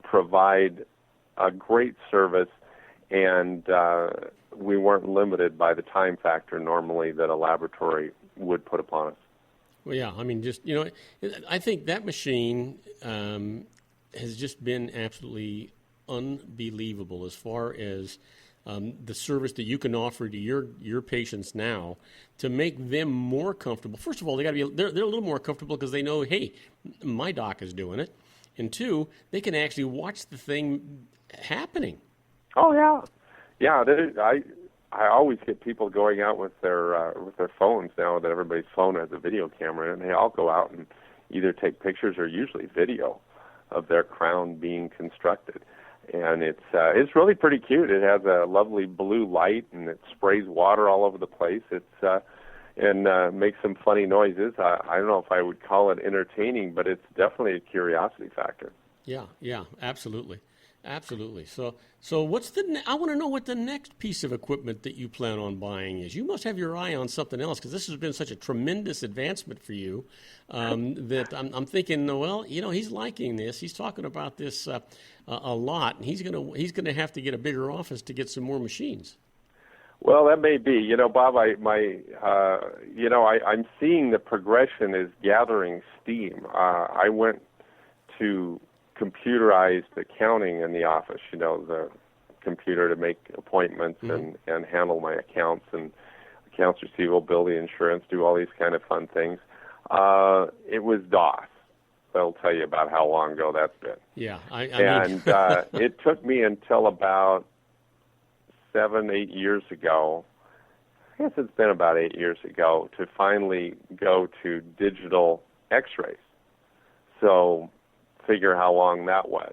provide a great service, and we weren't limited by the time factor normally that a laboratory would put upon us. Well, yeah, I mean, I think that machine has just been absolutely unbelievable as far as the service that you can offer to your patients now to make them more comfortable. First of all, they're a little more comfortable because they know, hey, my doc is doing it, and 2, they can actually watch the thing happening. Oh yeah. I always get people going out with their phones now that everybody's phone has a video camera, and they all go out and either take pictures or usually video of their crown being constructed. And it's really pretty cute. It has a lovely blue light, and it sprays water all over the place. And makes some funny noises. I don't know if I would call it entertaining, but it's definitely a curiosity factor. Yeah, absolutely. So I want to know what the next piece of equipment that you plan on buying is. You must have your eye on something else because this has been such a tremendous advancement for you that I'm thinking, well, he's liking this. He's talking about this a lot, and he's gonna have to get a bigger office to get some more machines. Well, that may be. Bob, I'm seeing the progression is gathering steam. I went to computerized accounting in the office, the computer to make appointments and handle my accounts and accounts receivable, bill the insurance, do all these kind of fun things. It was DOS. I'll tell you about how long ago that's been. Yeah, I mean... it took me until about 7-8 years ago, I guess it's been about 8 years ago, to finally go to digital x-rays. So figure how long that was.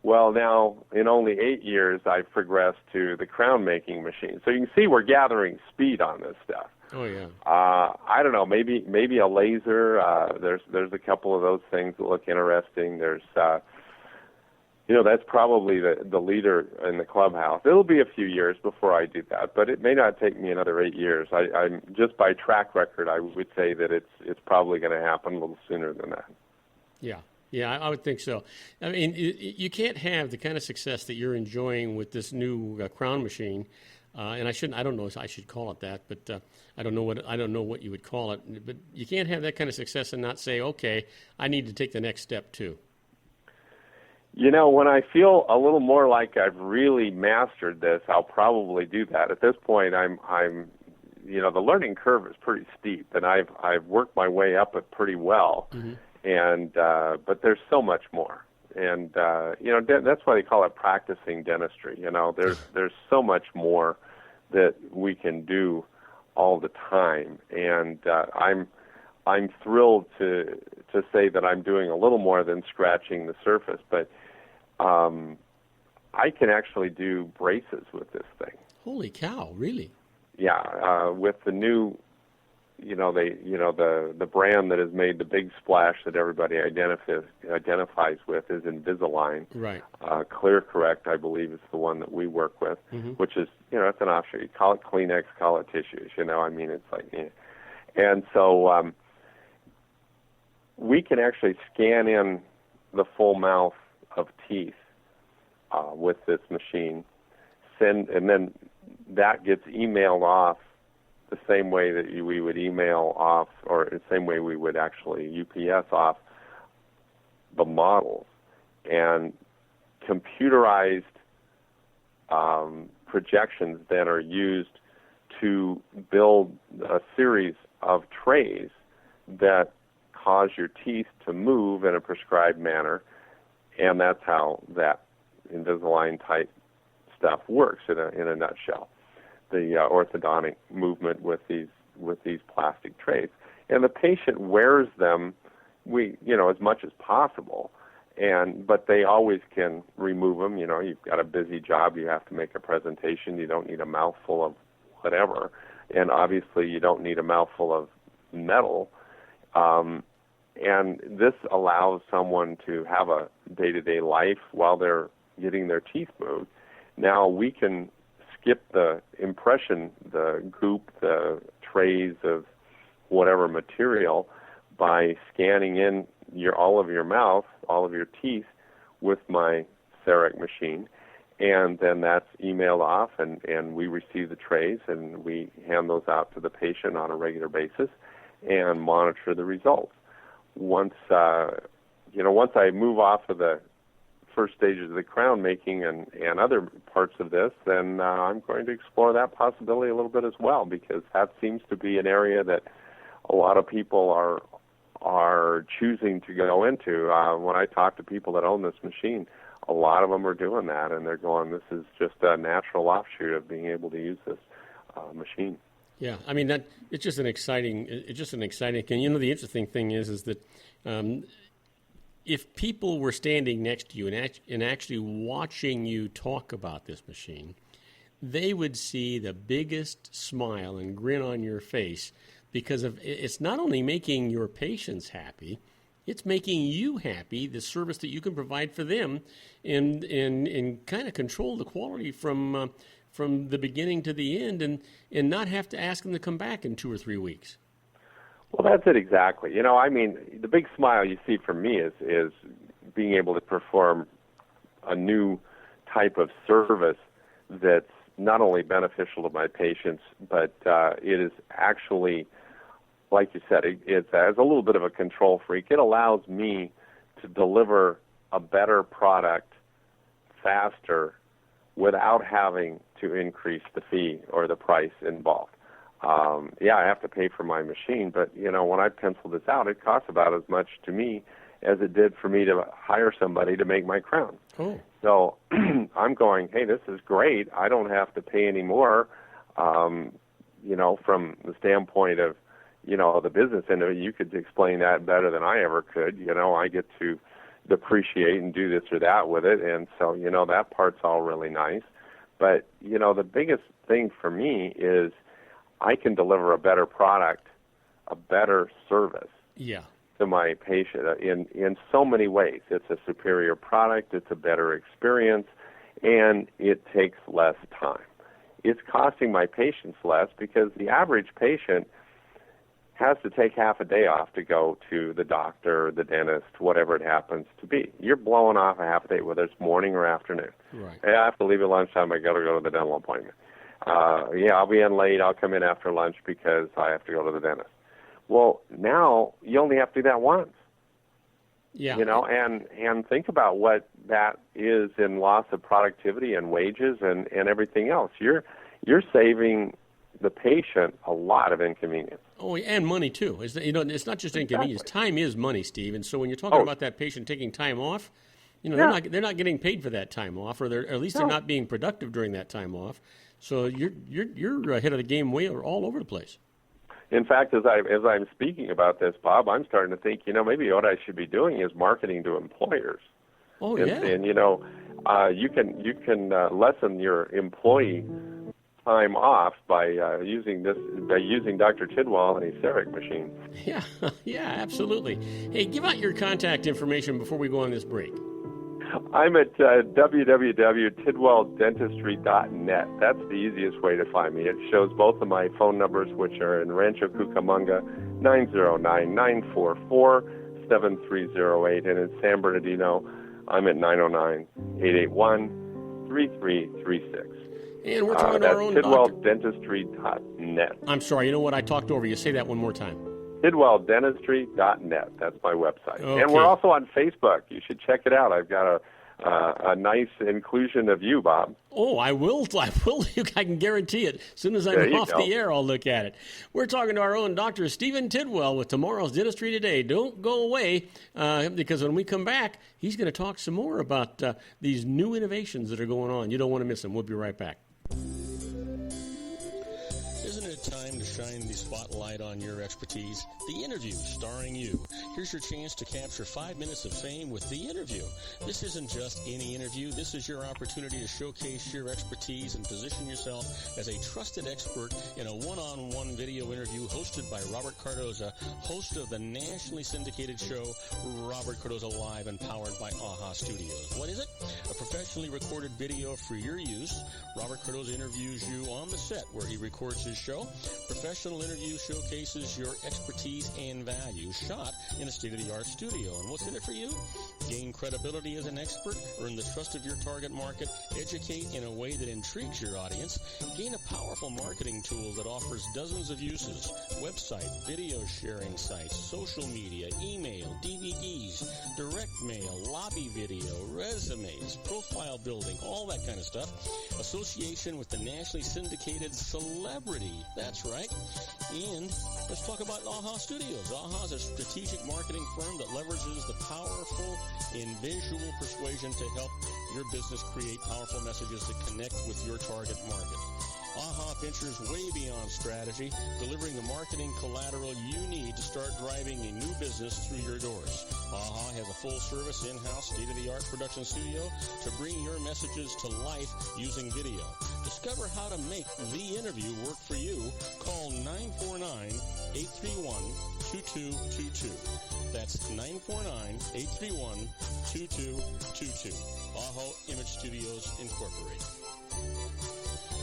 Well, now, in only 8 years, I've progressed to the crown-making machine. So you can see we're gathering speed on this stuff. Oh, yeah. I don't know, maybe a laser. There's a couple of those things that look interesting. There's, that's probably the leader in the clubhouse. It'll be a few years before I do that, but it may not take me another 8 years. I'm just by track record, I would say that it's probably going to happen a little sooner than that. Yeah. Yeah, I would think so. I mean, you can't have the kind of success that you're enjoying with this new crown machine, and I don't know if I should call it that, but I don't know what you would call it. But you can't have that kind of success and not say, okay, I need to take the next step too. When I feel a little more like I've really mastered this, I'll probably do that. At this point, I'm the learning curve is pretty steep, and I've worked my way up it pretty well. Mm-hmm. And but there's so much more, and that's why they call it practicing dentistry. There's so much more that we can do all the time, and I'm thrilled to say that I'm doing a little more than scratching the surface. But I can actually do braces with this thing. Holy cow! Really? Yeah, with the new. The brand that has made the big splash that everybody identifies with is Invisalign. Right. Clear Correct, I believe, is the one that we work with, which is, it's an offshoot. You call it Kleenex, call it tissues, it's like, And so we can actually scan in the full mouth of teeth with this machine, and then that gets emailed off the same way that we would email off, or the same way we would actually UPS off the models. And computerized projections then are used to build a series of trays that cause your teeth to move in a prescribed manner, and that's how that Invisalign type stuff works in a nutshell. The orthodontic movement with these plastic trays, and the patient wears them, as much as possible, but they always can remove them. You've got a busy job, you have to make a presentation, you don't need a mouthful of whatever, and obviously you don't need a mouthful of metal, and this allows someone to have a day-to-day life while they're getting their teeth moved. Now we can skip the impression, the goop, the trays of whatever material by scanning in all of your mouth, all of your teeth with my CEREC machine, and then that's emailed off, and we receive the trays, and we hand those out to the patient on a regular basis and monitor the results. Once I move off of the first stages of the crown making and other parts of this, then I'm going to explore that possibility a little bit as well, because that seems to be an area that a lot of people are choosing to go into. When I talk to people that own this machine, a lot of them are doing that, and they're going, this is just a natural offshoot of being able to use this machine. Yeah, I mean, it's just an exciting thing. The interesting thing is that if people were standing next to you and actually watching you talk about this machine, they would see the biggest smile and grin on your face, because it's not only making your patients happy, it's making you happy, the service that you can provide for them, and kind of control the quality from the beginning to the end, and not have to ask them to come back in 2 or 3 weeks. Well, that's it exactly. The big smile you see from me is being able to perform a new type of service that's not only beneficial to my patients, but it is actually, like you said, it's as a little bit of a control freak. It allows me to deliver a better product faster without having to increase the fee or the price in bulk. I have to pay for my machine, but, when I pencil this out, it costs about as much to me as it did for me to hire somebody to make my crown. Oh. So I'm going, hey, this is great. I don't have to pay any more, from the standpoint of, the business end of it. You could explain that better than I ever could. I get to depreciate and do this or that with it, and so, that part's all really nice. But, the biggest thing for me is I can deliver a better product, a better service to my patient in so many ways. It's a superior product, it's a better experience, and it takes less time. It's costing my patients less because the average patient has to take half a day off to go to the doctor, the dentist, whatever it happens to be. You're blowing off a half a day, whether it's morning or afternoon. Right. Hey, I have to leave at lunchtime. I got to go to the dental appointment. I'll be in late. I'll come in after lunch because I have to go to the dentist. Well, now you only have to do that once. Yeah. And think about what that is in loss of productivity and wages and everything else. You're saving the patient a lot of inconvenience. Oh, and money too. It's not just inconvenience. Exactly. Time is money, Steve. And so when you're talking about that patient taking time off, they're not getting paid for that time off, or at least they're not being productive during that time off. So you're ahead of the game way all over the place. In fact, as I'm speaking about this, Bob, I'm starting to think, maybe what I should be doing is marketing to employers. Oh, yeah. And you can lessen your employee time off by using Dr. Tidwell and a CEREC machine. Yeah, absolutely. Hey, give out your contact information before we go on this break. I'm at www.tidwelldentistry.net. That's the easiest way to find me. It shows both of my phone numbers, which are in Rancho Cucamonga, 909-944-7308, and in San Bernardino, I'm at 909-881-3336. And we're talking to our own doctor. TidwellDentistry.net. I'm sorry, you know what? I talked over you. Say that one more time. TidwellDentistry.net. That's my website. Okay. And we're also on Facebook. You should check it out. I've got a nice inclusion of you, Bob. Oh, I will. I can guarantee it. As soon as I'm off the air, I'll look at it. We're talking to our own Dr. Stephen Tidwell with Tomorrow's Dentistry Today. Don't go away because when we come back, he's going to talk some more about these new innovations that are going on. You don't want to miss them. We'll be right back. Isn't it time to shine the spotlight on your expertise? The Interview, starring you. Here's your chance to capture 5 minutes of fame with The Interview. This isn't just any interview. This is your opportunity to showcase your expertise and position yourself as a trusted expert in a one-on-one video interview hosted by Robert Cardoza, host of the nationally syndicated show Robert Cardoza Live and powered by AHA Studios. What is it? A professionally recorded video for your use. Robert Cardoza interviews you on the set where he records his show. Professional interview showcases your expertise and value, shot in a state-of-the-art studio. And what's in it for you? Gain credibility as an expert, earn the trust of your target market, educate in a way that intrigues your audience, gain a powerful marketing tool that offers dozens of uses, website, video sharing sites, social media, email, DVDs, direct mail, lobby video, resumes, profile building, all that kind of stuff. Association with the nationally syndicated celebrity. That's right. And let's talk about AHA Studios. AHA is a strategic marketing firm that leverages the powerful in visual persuasion to help your business create powerful messages that connect with your target market. AHA ventures way beyond strategy, delivering the marketing collateral you need to start driving a new business through your doors. AHA has a full-service, in-house, state-of-the-art production studio to bring your messages to life using video. Discover how to make the interview work for you. Call 949-831-2222. That's 949-831-2222. AHA Image Studios, Incorporated.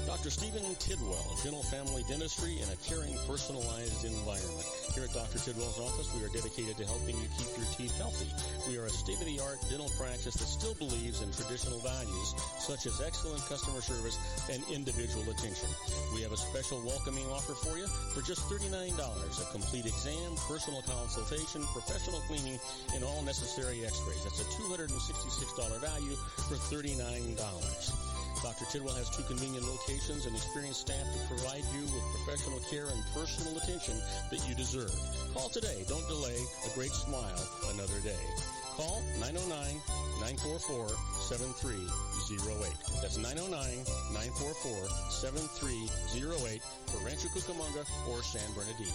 Dr. Stephen Tidwell, Dental Family Dentistry in a caring, personalized environment. Here at Dr. Tidwell's office, we are dedicated to helping you keep your teeth healthy. We are a state-of-the-art dental practice that still believes in traditional values, such as excellent customer service and individual attention. We have a special welcoming offer for you for just $39. A complete exam, personal consultation, professional cleaning, and all necessary x-rays. That's a $266 value for $39. Dr. Tidwell has 2 convenient locations and experienced staff to provide you with professional care and personal attention that you deserve. Call today. Don't delay. A great smile another day. Call 909-944-7308. That's 909-944-7308 for Rancho Cucamonga or San Bernardino.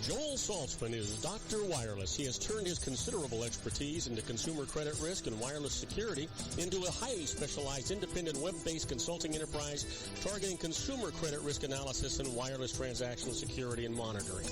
Joel Saltzman is Dr. Wireless. He has turned his considerable expertise into consumer credit risk and wireless security into a highly specialized independent web-based consulting enterprise targeting consumer credit risk analysis and wireless transactional security and monitoring.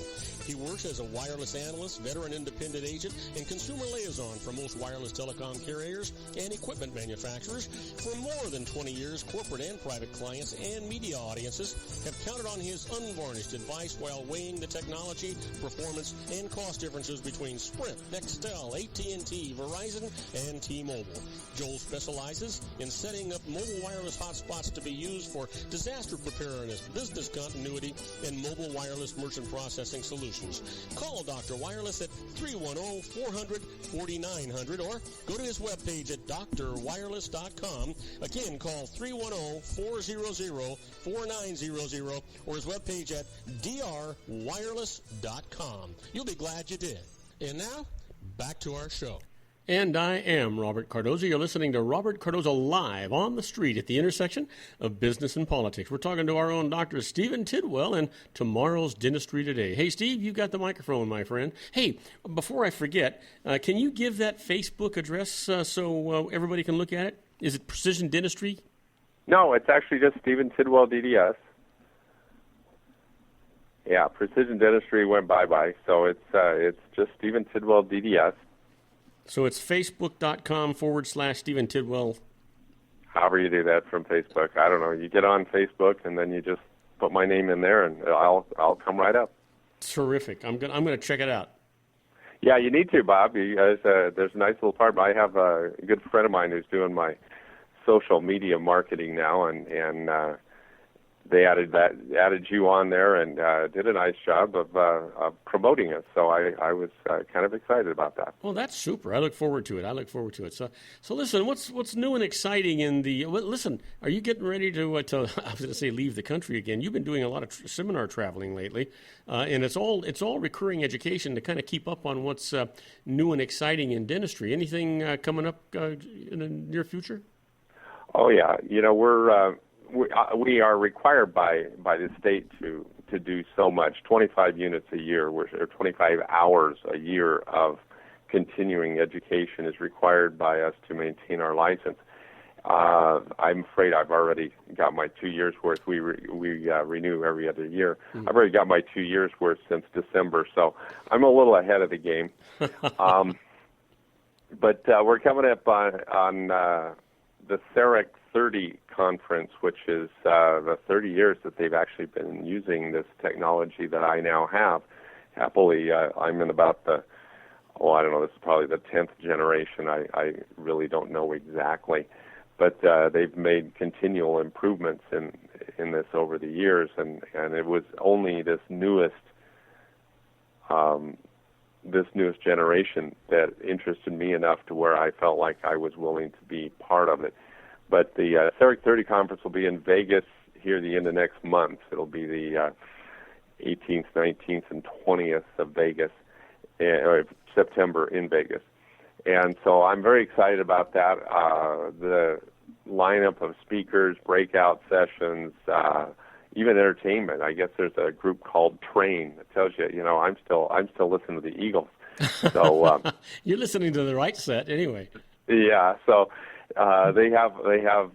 He works as a wireless analyst, veteran independent agent, and consumer liaison for most wireless telecom carriers and equipment manufacturers. For more than 20 years, corporate and private clients and media audiences have counted on his unvarnished advice while weighing the technology, performance, and cost differences between Sprint, Nextel, AT&T, Verizon, and T-Mobile. Joel specializes in setting up mobile wireless hotspots to be used for disaster preparedness, business continuity, and mobile wireless merchant processing solutions. Call Dr. Wireless at 310-400-4900 or go to his webpage at drwireless.com. Again, call 310-400-4900 or his webpage at drwireless.com. You'll be glad you did. And now, back to our show. And I am Robert Cardoza. You're listening to Robert Cardoza live on the street at the intersection of business and politics. We're talking to our own Dr. Stephen Tidwell and tomorrow's Dentistry Today. Hey, Steve, you've got the microphone, my friend. Hey, before I forget, can you give that Facebook address so everybody can look at it? Is it Precision Dentistry? No, it's actually just Stephen Tidwell DDS. Yeah, Precision Dentistry went bye-bye, so it's just Stephen Tidwell DDS. So it's facebook.com/Stephen Tidwell. However you do that from Facebook. I don't know. You get on Facebook, and then you just put my name in there, and I'll come right up. Terrific. I'm gonna check it out. Yeah, you need to, Bob. There's a nice little part. I have a good friend of mine who's doing my social media marketing now, and they added you on there and did a nice job of promoting us. So I was kind of excited about that. Well, that's super. I look forward to it. So listen, what's new and exciting in the? Well, listen, are you getting ready to? I was going to say leave the country again. You've been doing a lot of seminar traveling lately, and it's all recurring education to kind of keep up on what's new and exciting in dentistry. Anything coming up in the near future? Oh yeah, we are required by the state to do so much, 25 units a year, or 25 hours a year of continuing education is required by us to maintain our license. I'm afraid I've already got my 2 years worth. We renew every other year. Mm-hmm. I've already got my 2 years worth since December, so I'm a little ahead of the game. But we're coming up on the CEREC 30 conference, which is the 30 years that they've actually been using this technology that I now have. Happily, I'm in about this is probably the 10th generation. I really don't know exactly. But they've made continual improvements in this over the years, and it was only this newest generation that interested me enough to where I felt like I was willing to be part of it. But the CEREC 30 conference will be in Vegas here the end of next month. It'll be the 18th, 19th, and 20th of Vegas, September in Vegas. And so I'm very excited about that. The lineup of speakers, breakout sessions, even entertainment. I guess there's a group called Train that tells you, I'm still listening to the Eagles. So you're listening to the right set anyway. Yeah. So. They have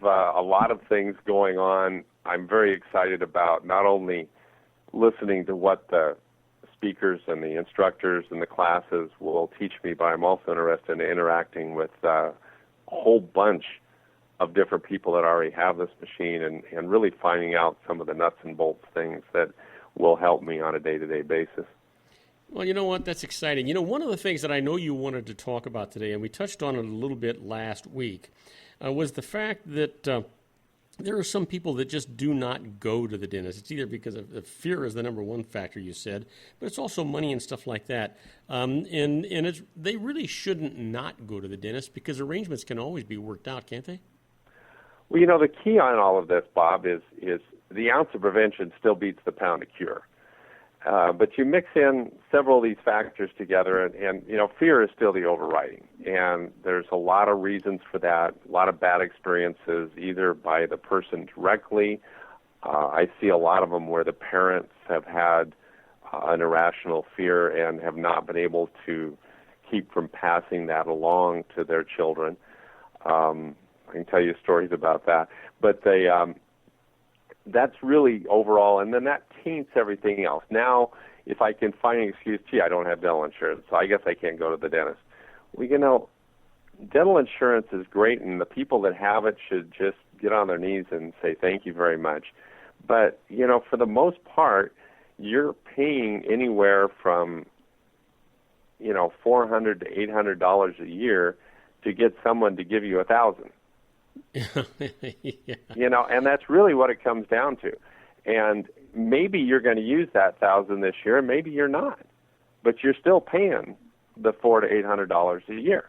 a lot of things going on. I'm very excited about not only listening to what the speakers and the instructors and the classes will teach me, but I'm also interested in interacting with a whole bunch of different people that already have this machine and really finding out some of the nuts and bolts things that will help me on a day-to-day basis. Well, you know what? That's exciting. One of the things that I know you wanted to talk about today, and we touched on it a little bit last week, was the fact that there are some people that just do not go to the dentist. It's either because of fear is the number one factor, you said, but it's also money and stuff like that. And they really shouldn't not go to the dentist because arrangements can always be worked out, can't they? Well, the key on all of this, Bob, is the ounce of prevention still beats the pound of cure. But you mix in several of these factors together, and fear is still the overriding. And there's a lot of reasons for that, a lot of bad experiences, either by the person directly. I see a lot of them where the parents have had an irrational fear and have not been able to keep from passing that along to their children. I can tell you stories about that. But that's really overall, and then that taints everything else. Now, if I can find an excuse, I don't have dental insurance, so I guess I can't go to the dentist. Well, dental insurance is great, and the people that have it should just get on their knees and say thank you very much. But, for the most part, you're paying anywhere from, $400 to $800 a year to get someone to give you $1,000. Yeah. And that's really what it comes down to. And maybe you're going to use that $1,000 this year, and maybe you're not, but you're still paying the $400 to $800 a year.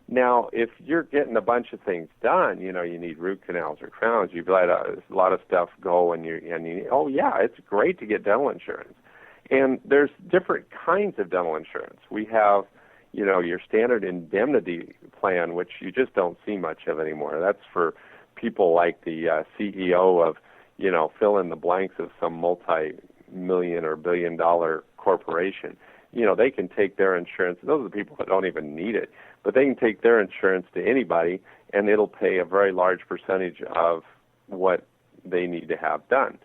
Now, if you're getting a bunch of things done, you need root canals or crowns, you've let a lot of stuff go, and it's great to get dental insurance. And there's different kinds of dental insurance. We have your standard indemnity plan, which you just don't see much of anymore. That's for people like the CEO of, fill in the blanks of some multi-million or billion-dollar corporation. They can take their insurance. Those are the people that don't even need it. But they can take their insurance to anybody, and it'll pay a very large percentage of what they need to have done.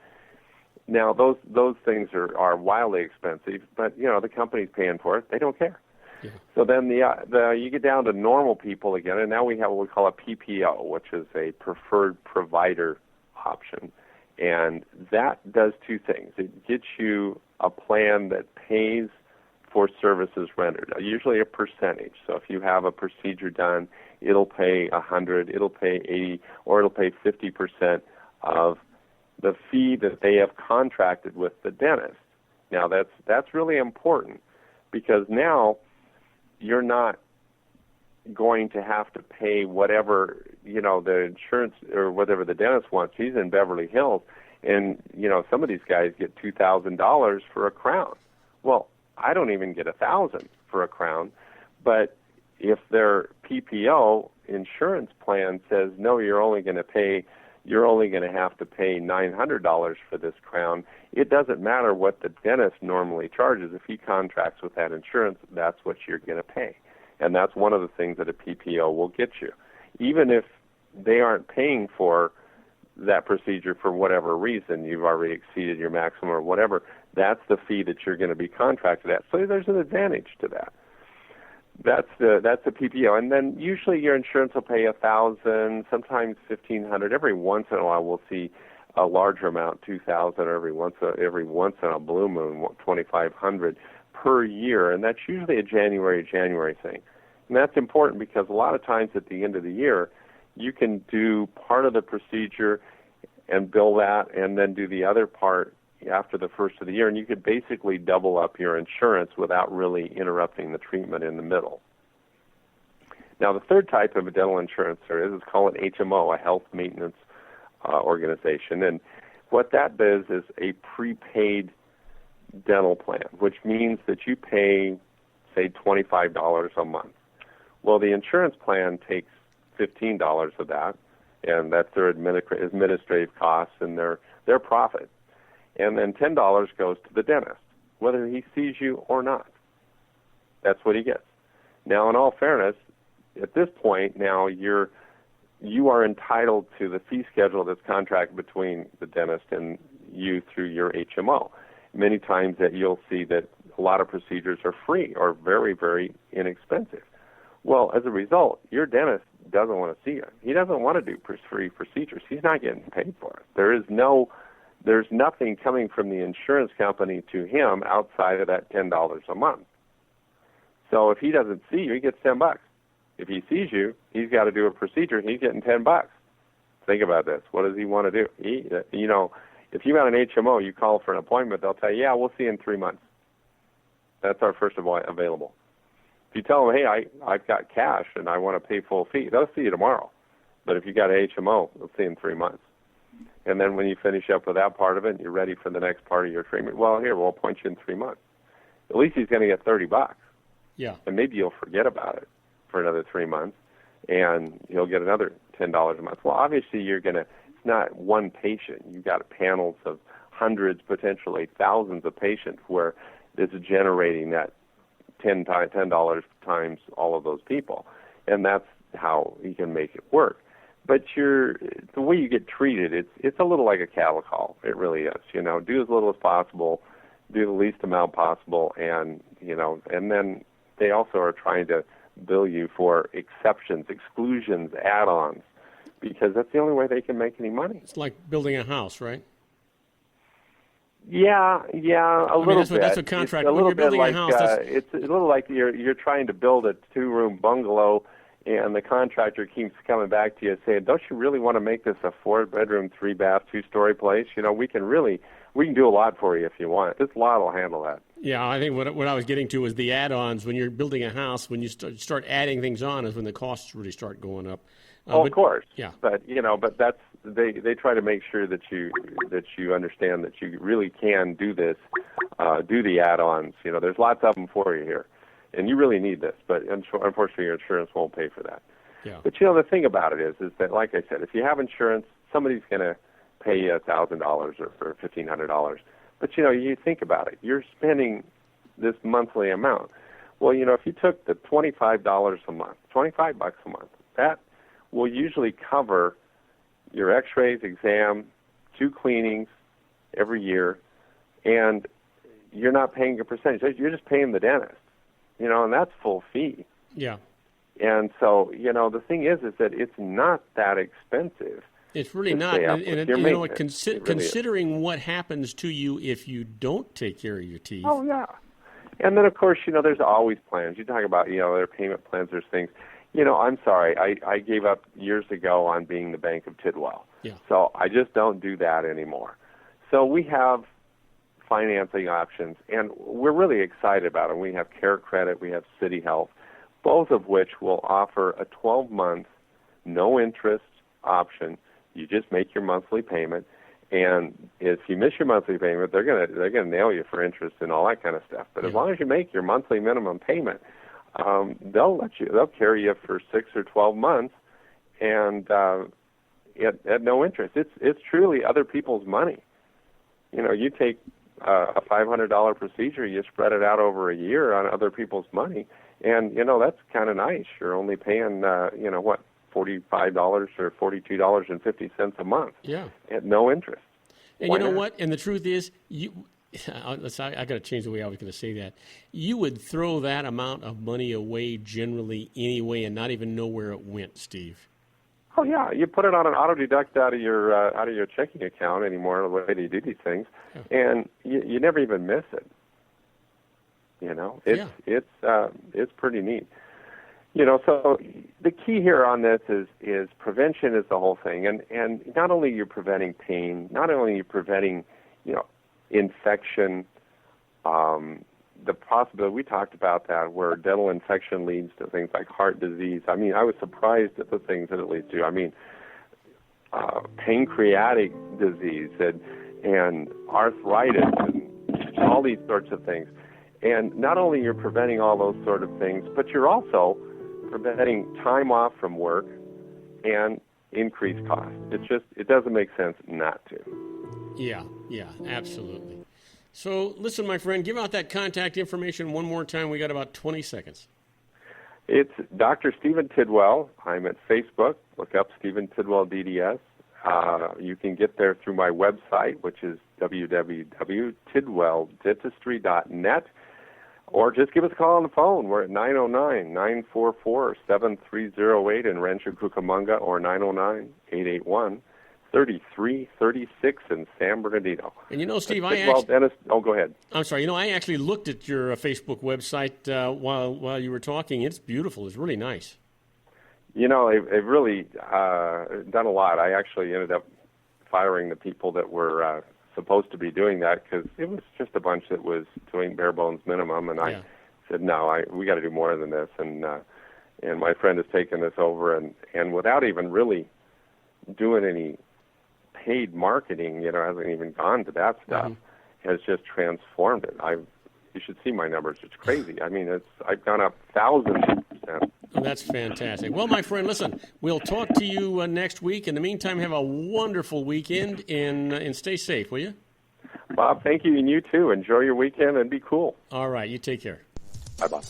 Now, those things are wildly expensive, but, the company's paying for it. They don't care. Yeah. So then you get down to normal people again, and now we have what we call a PPO, which is a preferred provider option. And that does two things. It gets you a plan that pays for services rendered, usually a percentage. So if you have a procedure done, it'll pay 100, it'll pay 80, or it'll pay 50% of the fee that they have contracted with the dentist. Now that's really important, because now you're not going to have to pay whatever, the insurance or whatever the dentist wants. He's in Beverly Hills, and, some of these guys get $2,000 for a crown. Well, I don't even get $1,000 for a crown, but if their PPO insurance plan says, no, you're only going to have to pay $900 for this crown, it doesn't matter what the dentist normally charges. If he contracts with that insurance, that's what you're going to pay. And that's one of the things that a PPO will get you. Even if they aren't paying for that procedure for whatever reason, you've already exceeded your maximum or whatever, that's the fee that you're going to be contracted at. So there's an advantage to that. That's the PPO, and then usually your insurance will pay $1,000, sometimes $1,500. Every once in a while, we'll see a larger amount, $2,000, or every once in a blue moon, $2,500 per year, and that's usually a January thing. And that's important because a lot of times at the end of the year, you can do part of the procedure and bill that, and then do the other part after the first of the year, and you could basically double up your insurance without really interrupting the treatment in the middle. Now, the third type of a dental insurance there is called an HMO, a health maintenance organization, and what that does is a prepaid dental plan, which means that you pay, say, $25 a month. Well, the insurance plan takes $15 of that, and that's their administrative costs and their profit. And then $10 goes to the dentist, whether he sees you or not. That's what he gets. Now, in all fairness, at this point, now you are entitled to the fee schedule that's contracted between the dentist and you through your HMO. Many times that you'll see that a lot of procedures are free or very, very inexpensive. Well, as a result, your dentist doesn't want to see you. He doesn't want to do free procedures. He's not getting paid for it. There's nothing coming from the insurance company to him outside of that $10 a month. So if he doesn't see you, he gets $10. If he sees you, he's got to do a procedure, and he's getting $10. Think about this. What does he want to do? If you got an HMO, you call for an appointment, they'll tell you, yeah, we'll see you in 3 months. That's our first available. If you tell them, hey, I've got cash and I want to pay full fee, they'll see you tomorrow. But if you got an HMO, we'll see in 3 months. And then when you finish up with that part of it and you're ready for the next part of your treatment, well, here, we'll appoint you in 3 months. At least he's going to get $30. Yeah. And maybe you'll forget about it for another 3 months, and he'll get another $10 a month. Well, obviously, it's not one patient. You've got panels of hundreds, potentially thousands of patients where it's generating that $10 times all of those people. And that's how he can make it work. But the way you get treated, it's a little like a cattle call. It really is. Do as little as possible, do the least amount possible, and then they also are trying to bill you for exceptions, exclusions, add-ons, because that's the only way they can make any money. It's like building a house, right? Yeah, a little bit. That's a contract. It's a when you're building like, a house, it's a little like you're trying to build a 2-room bungalow, and the contractor keeps coming back to you saying, "Don't you really want to make this a 4-bedroom, 3-bath, 2-story place? We can do a lot for you if you want. This lot will handle that." Yeah, I think what I was getting to was the add-ons. When you're building a house, when you start adding things on, is when the costs really start going up. Of course. Yeah. But but that's they try to make sure that you understand that you really can do this, do the add-ons. There's lots of them for you here, and you really need this. But unfortunately, your insurance won't pay for that. Yeah. But the thing about it is that, like I said, if you have insurance, somebody's going to pay you $1,000 or $1,500. But you think about it, you're spending this monthly amount. Well, if you took the $25 a month, $25 a month, that will usually cover your X-rays, exam, 2 cleanings every year, and you're not paying a percentage. You're just paying the dentist, and that's full fee. Yeah. And so, the thing is that it's not that expensive. It's really not. And considering what happens to you if you don't take care of your teeth. Oh, yeah. And then, of course, there's always plans. You talk about, there are payment plans, there's things. I'm sorry. I gave up years ago on being the Bank of Tidwell. Yeah. So I just don't do that anymore. So we have financing options, and we're really excited about them. We have Care Credit, we have City Health, both of which will offer a 12-month, no-interest option. You just make your monthly payment, and if you miss your monthly payment, they're gonna nail you for interest and all that kind of stuff. But as long as you make your monthly minimum payment, they'll carry you for 6 or 12 months, and at no interest. It's truly other people's money. You take a $500 procedure, you spread it out over a year on other people's money, and that's kind of nice. You're only paying $45 or $42.50 a month. Yeah. At no interest. And Why you know not? what? And the truth is, I got to change the way I was going to say that. You would throw that amount of money away generally anyway, and not even know where it went, Steve. Oh yeah, you put it on an auto deduct out of your checking account anymore. The way they do these things, and you never even miss it. It's pretty neat. So the key here on this is prevention is the whole thing, and not only you're preventing pain, not only you're preventing infection, the possibility we talked about that where dental infection leads to things like heart disease. I mean, I was surprised at the things that it leads to. I mean, pancreatic disease and arthritis and all these sorts of things. And not only you're preventing all those sort of things, but you're also preventing time off from work and increased cost. It doesn't make sense not to. Yeah, absolutely. So listen, my friend, give out that contact information one more time. We got about 20 seconds. It's Dr. Stephen Tidwell. I'm at Facebook. Look up Stephen Tidwell DDS. You can get there through my website, which is www.tidwelldentistry.net. Or just give us a call on the phone. We're at 909-944-7308 in Rancho Cucamonga, or 909-881-3336 in San Bernardino. And Steve, Dennis, go ahead. I'm sorry. I actually looked at your Facebook website while you were talking. It's beautiful. It's really nice. They've really done a lot. I actually ended up firing the people that were supposed to be doing that because it was just a bunch that was doing bare bones minimum, and I said, no, we got to do more than this, and and my friend has taken this over, and without even really doing any paid marketing, hasn't even gone to that stuff, has just transformed it. You should see my numbers. It's crazy. I mean, I've gone up thousands of percent. Well, that's fantastic. Well, my friend, listen, we'll talk to you next week. In the meantime, have a wonderful weekend and stay safe, will you? Bob, thank you, and you too. Enjoy your weekend and be cool. All right, you take care. Bye, Bob.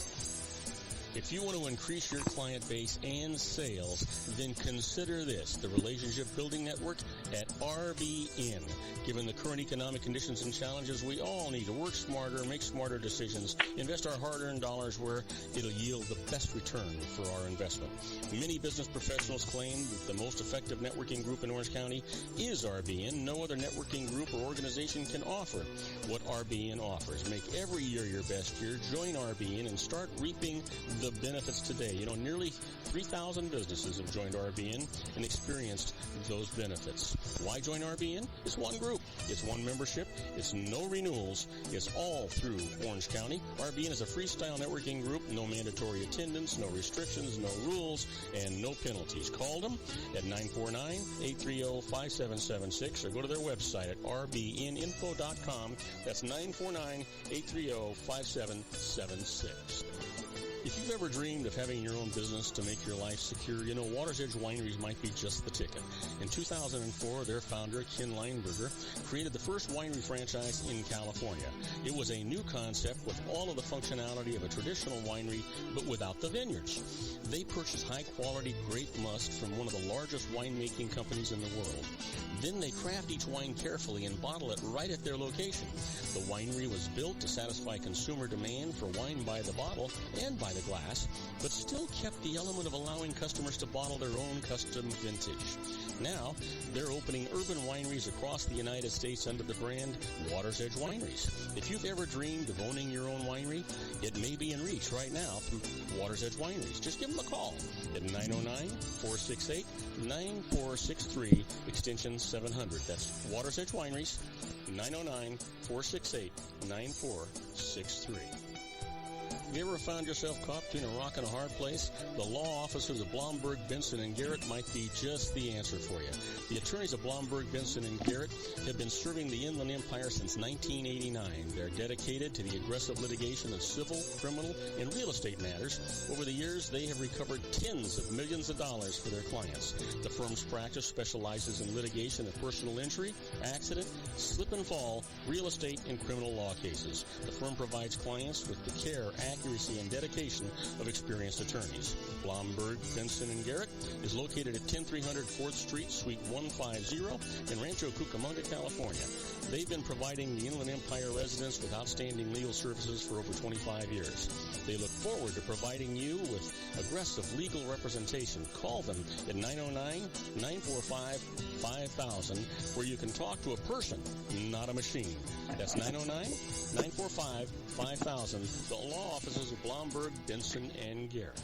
If you want to increase your client base and sales, then consider this, the Relationship Building Network at RBN. Given the current economic conditions and challenges, we all need to work smarter, make smarter decisions, invest our hard-earned dollars where it'll yield the best return for our investment. Many business professionals claim that the most effective networking group in Orange County is RBN. No other networking group or organization can offer what RBN offers. Make every year your best year. Join RBN and start reaping the benefits today. Nearly 3,000 businesses have joined RBN and experienced those benefits. Why join RBN? It's one group. It's one membership. It's no renewals. It's all through Orange County. RBN is a freestyle networking group. No mandatory attendance, no restrictions, no rules, and no penalties. Call them at 949-830-5776 or go to their website at rbninfo.com. That's 949-830-5776. If you've ever dreamed of having your own business to make your life secure, Water's Edge Wineries might be just the ticket. In 2004, their founder, Ken Lineberger, created the first winery franchise in California. It was a new concept with all of the functionality of a traditional winery, but without the vineyards. They purchased high-quality grape must from one of the largest winemaking companies in the world. Then they craft each wine carefully and bottle it right at their location. The winery was built to satisfy consumer demand for wine by the bottle and by the glass, but still kept the element of allowing customers to bottle their own custom vintage. Now, they're opening urban wineries across the United States under the brand Water's Edge Wineries. If you've ever dreamed of owning your own winery, it may be in reach right now through Water's Edge Wineries. Just give them a call at 909-468-9463, extension 700. That's Water's Edge Wineries, 909-468-9463. Have you ever found yourself caught between a rock and a hard place? The law offices of Blomberg, Benson, and Garrett might be just the answer for you. The attorneys of Blomberg, Benson, and Garrett have been serving the Inland Empire since 1989. They're dedicated to the aggressive litigation of civil, criminal, and real estate matters. Over the years, they have recovered tens of millions of dollars for their clients. The firm's practice specializes in litigation of personal injury, accident, slip and fall, real estate, and criminal law cases. The firm provides clients with the care, accuracy, and dedication of experienced attorneys. Blomberg, Benson, and Garrett is located at 10300 4th Street, Suite 150 in Rancho Cucamonga, California. They've been providing the Inland Empire residents with outstanding legal services for over 25 years. They look forward to providing you with aggressive legal representation. Call them at 909-945-5000, where you can talk to a person, not a machine. That's 909-945-5000, the law offices of Blomberg, Benson, and Garrett.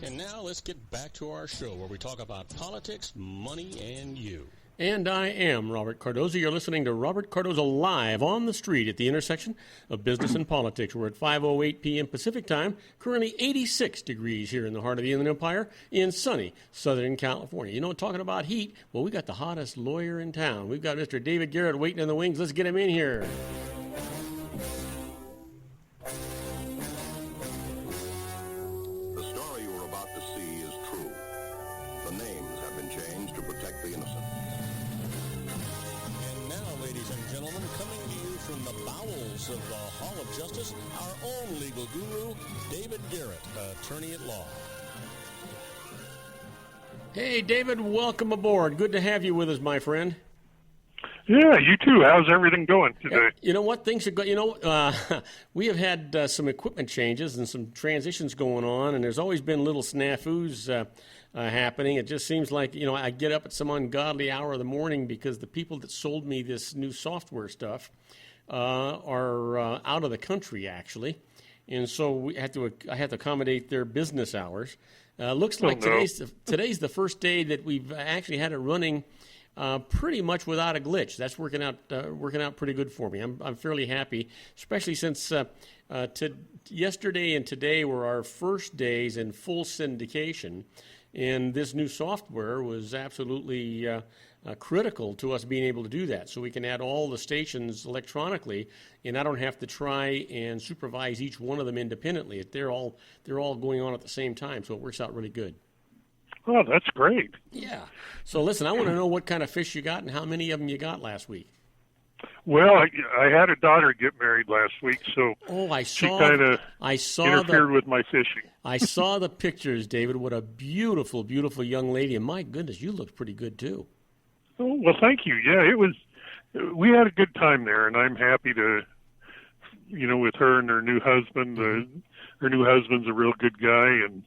And now let's get back to our show where we talk about politics, money, and you. And I am Robert Cardoza. You're listening to Robert Cardoza live on the street at the intersection of business and politics. We're at 5:08 p.m. Pacific time, currently 86 degrees here in the heart of the Inland Empire in sunny Southern California. Talking about heat, well, we got the hottest lawyer in town. We've got Mr. David Garrett waiting in the wings. Let's get him in here. The story you are about to see is true. The names have been changed to protect the innocent. And now, ladies and gentlemen, coming to you from the bowels of the Hall of Justice, our own legal guru, David Garrett, attorney at law. Hey, David, welcome aboard. Good to have you with us, my friend. Yeah, you too. How's everything going today? You know what? Things are going. We have had some equipment changes and some transitions going on, and there's always been little snafus happening. It just seems like, I get up at some ungodly hour of the morning because the people that sold me this new software stuff are out of the country, actually. And so I had to accommodate their business hours. Looks like today's the first day that we've actually had it running pretty much without a glitch. That's working out pretty good for me. I'm fairly happy, especially since yesterday and today were our first days in full syndication, and this new software was absolutely critical to us being able to do that. So we can add all the stations electronically, and I don't have to try and supervise each one of them independently. They're all going on at the same time, so it works out really good. Oh, that's great. Yeah. So listen, I want to know what kind of fish you got and how many of them you got last week. Well, I had a daughter get married last week, so she kind of interfered with my fishing. I saw the pictures, David. What a beautiful, beautiful young lady. And my goodness, you looked pretty good, too. Oh, well, thank you. Yeah, we had a good time there, and I'm happy to, with her and her new husband. Her new husband's a real good guy, and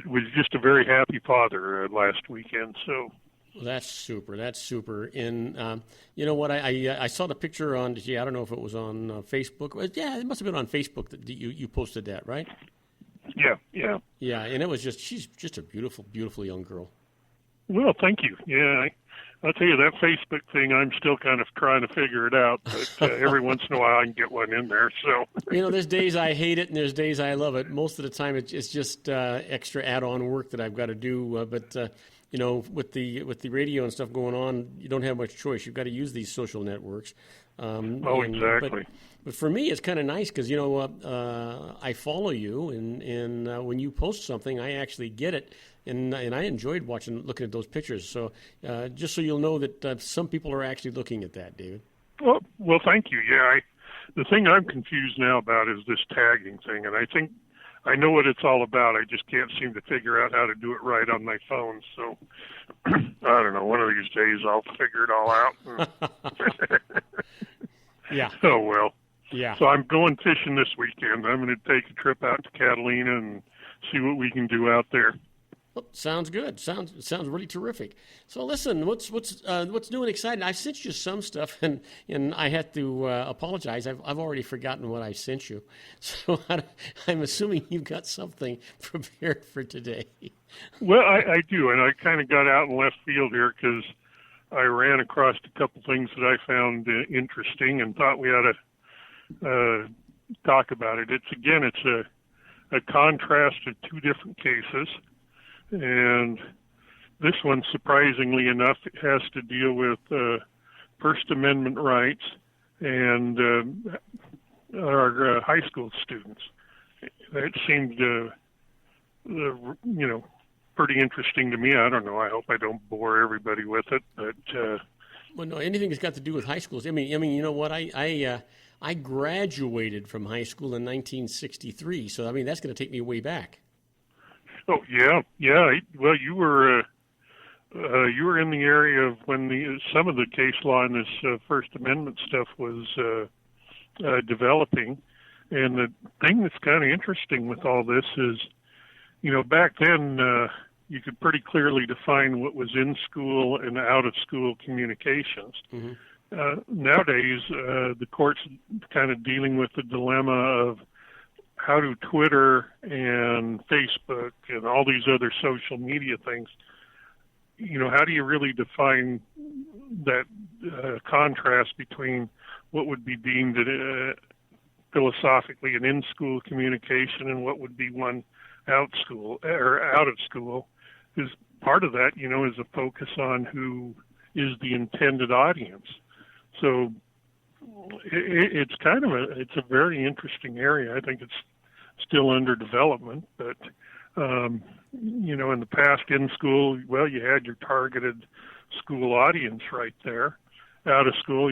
was just a very happy father last weekend. So well, that's super. That's super. And you know what? I saw the picture on. I don't know if it was on Facebook. Yeah, it must have been on Facebook that you posted that, right? Yeah. Yeah, and it was she's just a beautiful, beautiful young girl. Well, thank you. Yeah, I'll tell you, that Facebook thing, I'm still kind of trying to figure it out, but every once in a while I can get one in there. So there's days I hate it and there's days I love it. Most of the time it's just extra add-on work that I've got to do. But with the radio and stuff going on, you don't have much choice. You've got to use these social networks. Exactly. But for me, it's kind of nice because I follow you, and when you post something, I actually get it. And I enjoyed looking at those pictures. So just so you'll know that some people are actually looking at that, David. Well, thank you. Yeah, the thing I'm confused now about is this tagging thing, and I think I know what it's all about. I just can't seem to figure out how to do it right on my phone. So I don't know. One of these days I'll figure it all out. Yeah. Oh, well. Yeah. So I'm going fishing this weekend. I'm going to take a trip out to Catalina and see what we can do out there. Well, sounds good. Sounds really terrific. So listen, what's new and exciting? I sent you some stuff, and I had to apologize. I've already forgotten what I sent you, so I'm assuming you've got something prepared for today. Well, I do, and I kind of got out in left field here because I ran across a couple things that I found interesting and thought we ought to talk about it. It's a contrast of two different cases. And this one, surprisingly enough, has to deal with First Amendment rights and our high school students. That seemed, pretty interesting to me. I don't know. I hope I don't bore everybody with it, but well, no, anything that's got to do with high schools. I mean, you know what? I graduated from high school in 1963, so I mean that's going to take me way back. Oh yeah. Well, you were in the area of when some of the case law in this First Amendment stuff was developing, and the thing that's kind of interesting with all this is, back then you could pretty clearly define what was in school and out of school communications. Mm-hmm. Nowadays, the court's kind of dealing with the dilemma of how do Twitter and Facebook and all these other social media things, how do you really define that contrast between what would be deemed philosophically an in-school communication and what would be one out of school? Because part of that, is a focus on who is the intended audience. So it's it's a very interesting area. I think it's still under development, but in the past in school, well, you had your targeted school audience right there. Out of school,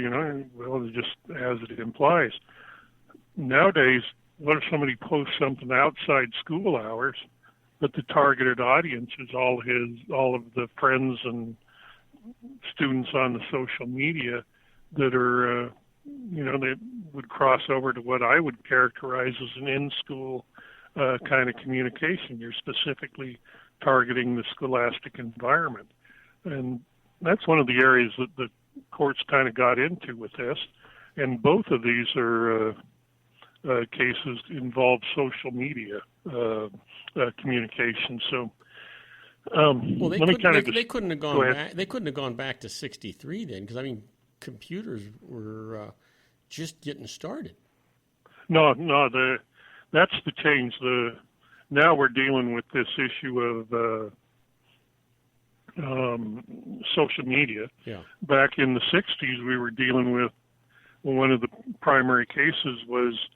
well, just as it implies. Nowadays, what if somebody posts something outside school hours, but the targeted audience is all of the friends and students on the social media that are, that would cross over to what I would characterize as an in-school kind of communication. You're specifically targeting the scholastic environment. And that's one of the areas that the courts kind of got into with this. And both of these are cases involve social media communication. So Well, let me kind of they couldn't have go gone ahead. back. They couldn't have gone back to '63 then, because I mean, computers were just getting started. No, that's the change. Now we're dealing with this issue of social media. Yeah. Back in the '60s, we were dealing with one of the primary cases was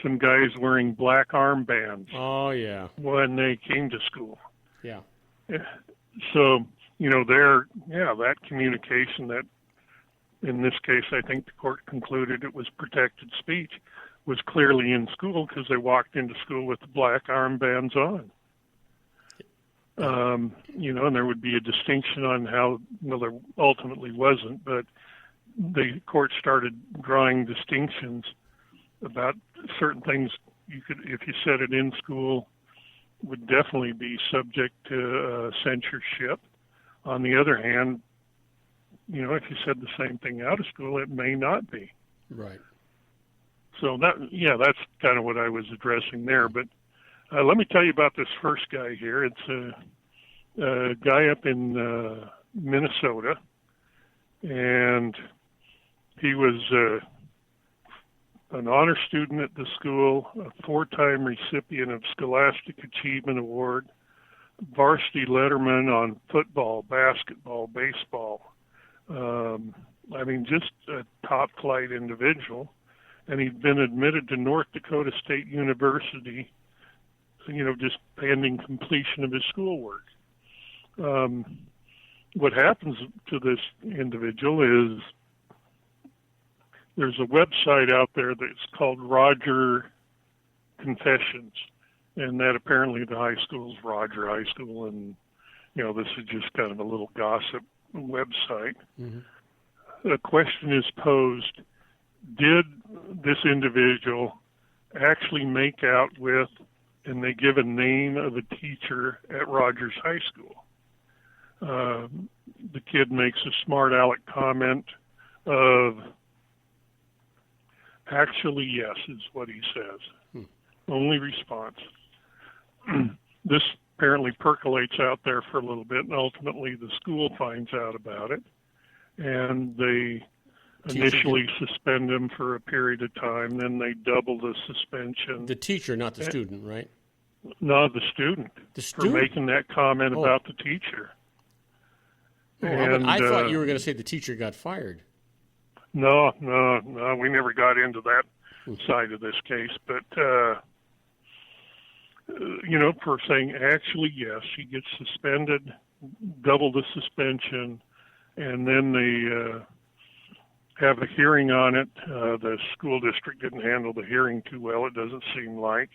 some guys wearing black armbands. Oh yeah. When they came to school. Yeah. So that communication that. In this case, I think the court concluded it was protected speech, was clearly in school because they walked into school with the black armbands on. And there would be a distinction on how, well, there ultimately wasn't, but the court started drawing distinctions about certain things you could, if you said it in school, would definitely be subject to censorship. On the other hand, if you said the same thing out of school, it may not be. Right. So that's kind of what I was addressing there. But let me tell you about this first guy here. It's a guy up in Minnesota, and he was an honor student at the school, a 4-time recipient of Scholastic Achievement Award, varsity letterman on football, basketball, baseball. Just a top-flight individual. And he'd been admitted to North Dakota State University, just pending completion of his schoolwork. What happens to this individual is there's a website out there that's called Roger Confessions, and that apparently the high school's Roger High School, and, this is just kind of a little gossip website. Mm-hmm. The question is posed, did this individual actually make out with, and they give a name of a teacher at Rogers High School? The kid makes a smart aleck comment of, actually, yes, is what he says. Only response. This apparently percolates out there for a little bit, and ultimately the school finds out about it, and they initially suspend him for a period of time, then they double the suspension. The teacher, not the student, right? No, the student. The student? For making that comment about the teacher. I thought you were going to say the teacher got fired. No, we never got into that side of this case, but for saying actually yes, he gets suspended, double the suspension, and then they have a hearing on it. The school district didn't handle the hearing too well, it doesn't seem like,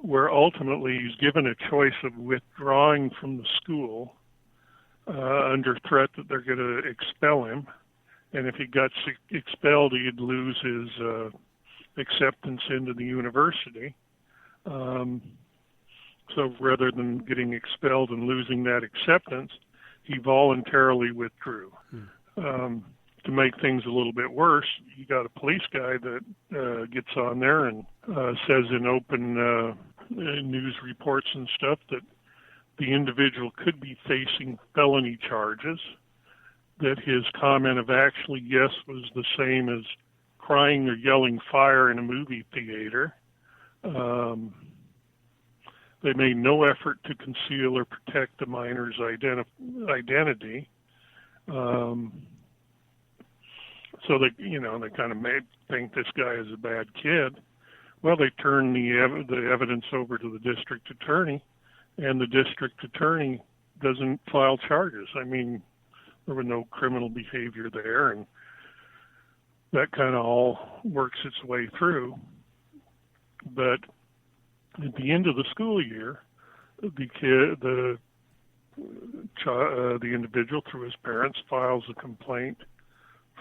where ultimately he's given a choice of withdrawing from the school under threat that they're going to expel him. And if he got expelled, he'd lose his acceptance into the university. So rather than getting expelled and losing that acceptance, he voluntarily withdrew. To make things a little bit worse, you got a police guy that gets on there and says in open news reports and stuff that the individual could be facing felony charges, that his comment of actually yes was the same as crying or yelling fire in a movie theater. They made no effort to conceal or protect the minor's identity. So they kind of think this guy is a bad kid. Well, they turn the evidence over to the district attorney, and the district attorney doesn't file charges. I mean, there was no criminal behavior there, and that kind of all works its way through. But at the end of the school year, the individual, through his parents, files a complaint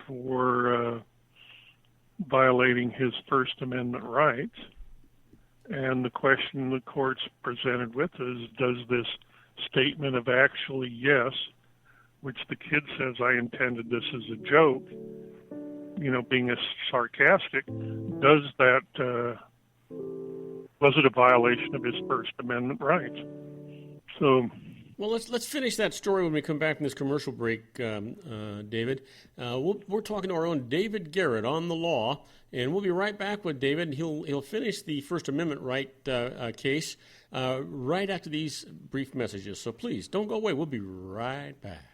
for violating his First Amendment rights. And the question the court's presented with is, does this statement of actually yes, which the kid says, I intended this as a joke, being a sarcastic, does that, was it a violation of his First Amendment rights? So Well, let's finish that story when we come back from this commercial break, David. We're talking to our own David Garrett on the law, and we'll be right back with David. He'll finish the First Amendment right case right after these brief messages. So please don't go away. We'll be right back.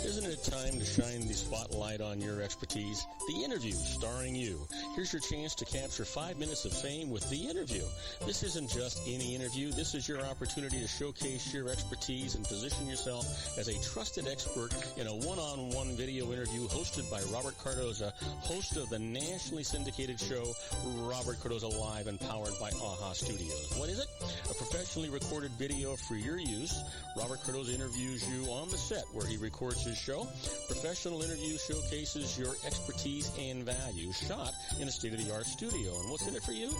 Isn't it time to shine the spotlight on your expertise? The Interview, starring you. Here's your chance to capture 5 minutes of fame with The Interview. This isn't just any interview. This is your opportunity to showcase your expertise and position yourself as a trusted expert in a one-on-one video interview hosted by Robert Cardoza, host of the nationally syndicated show Robert Cardoza Live and powered by AHA Studios. What is it? A professionally recorded video for your use. Robert Cardoza interviews you on the set where he records his show. Professional interview showcases your expertise and value, shot in a state-of-the-art studio. And what's in it for you?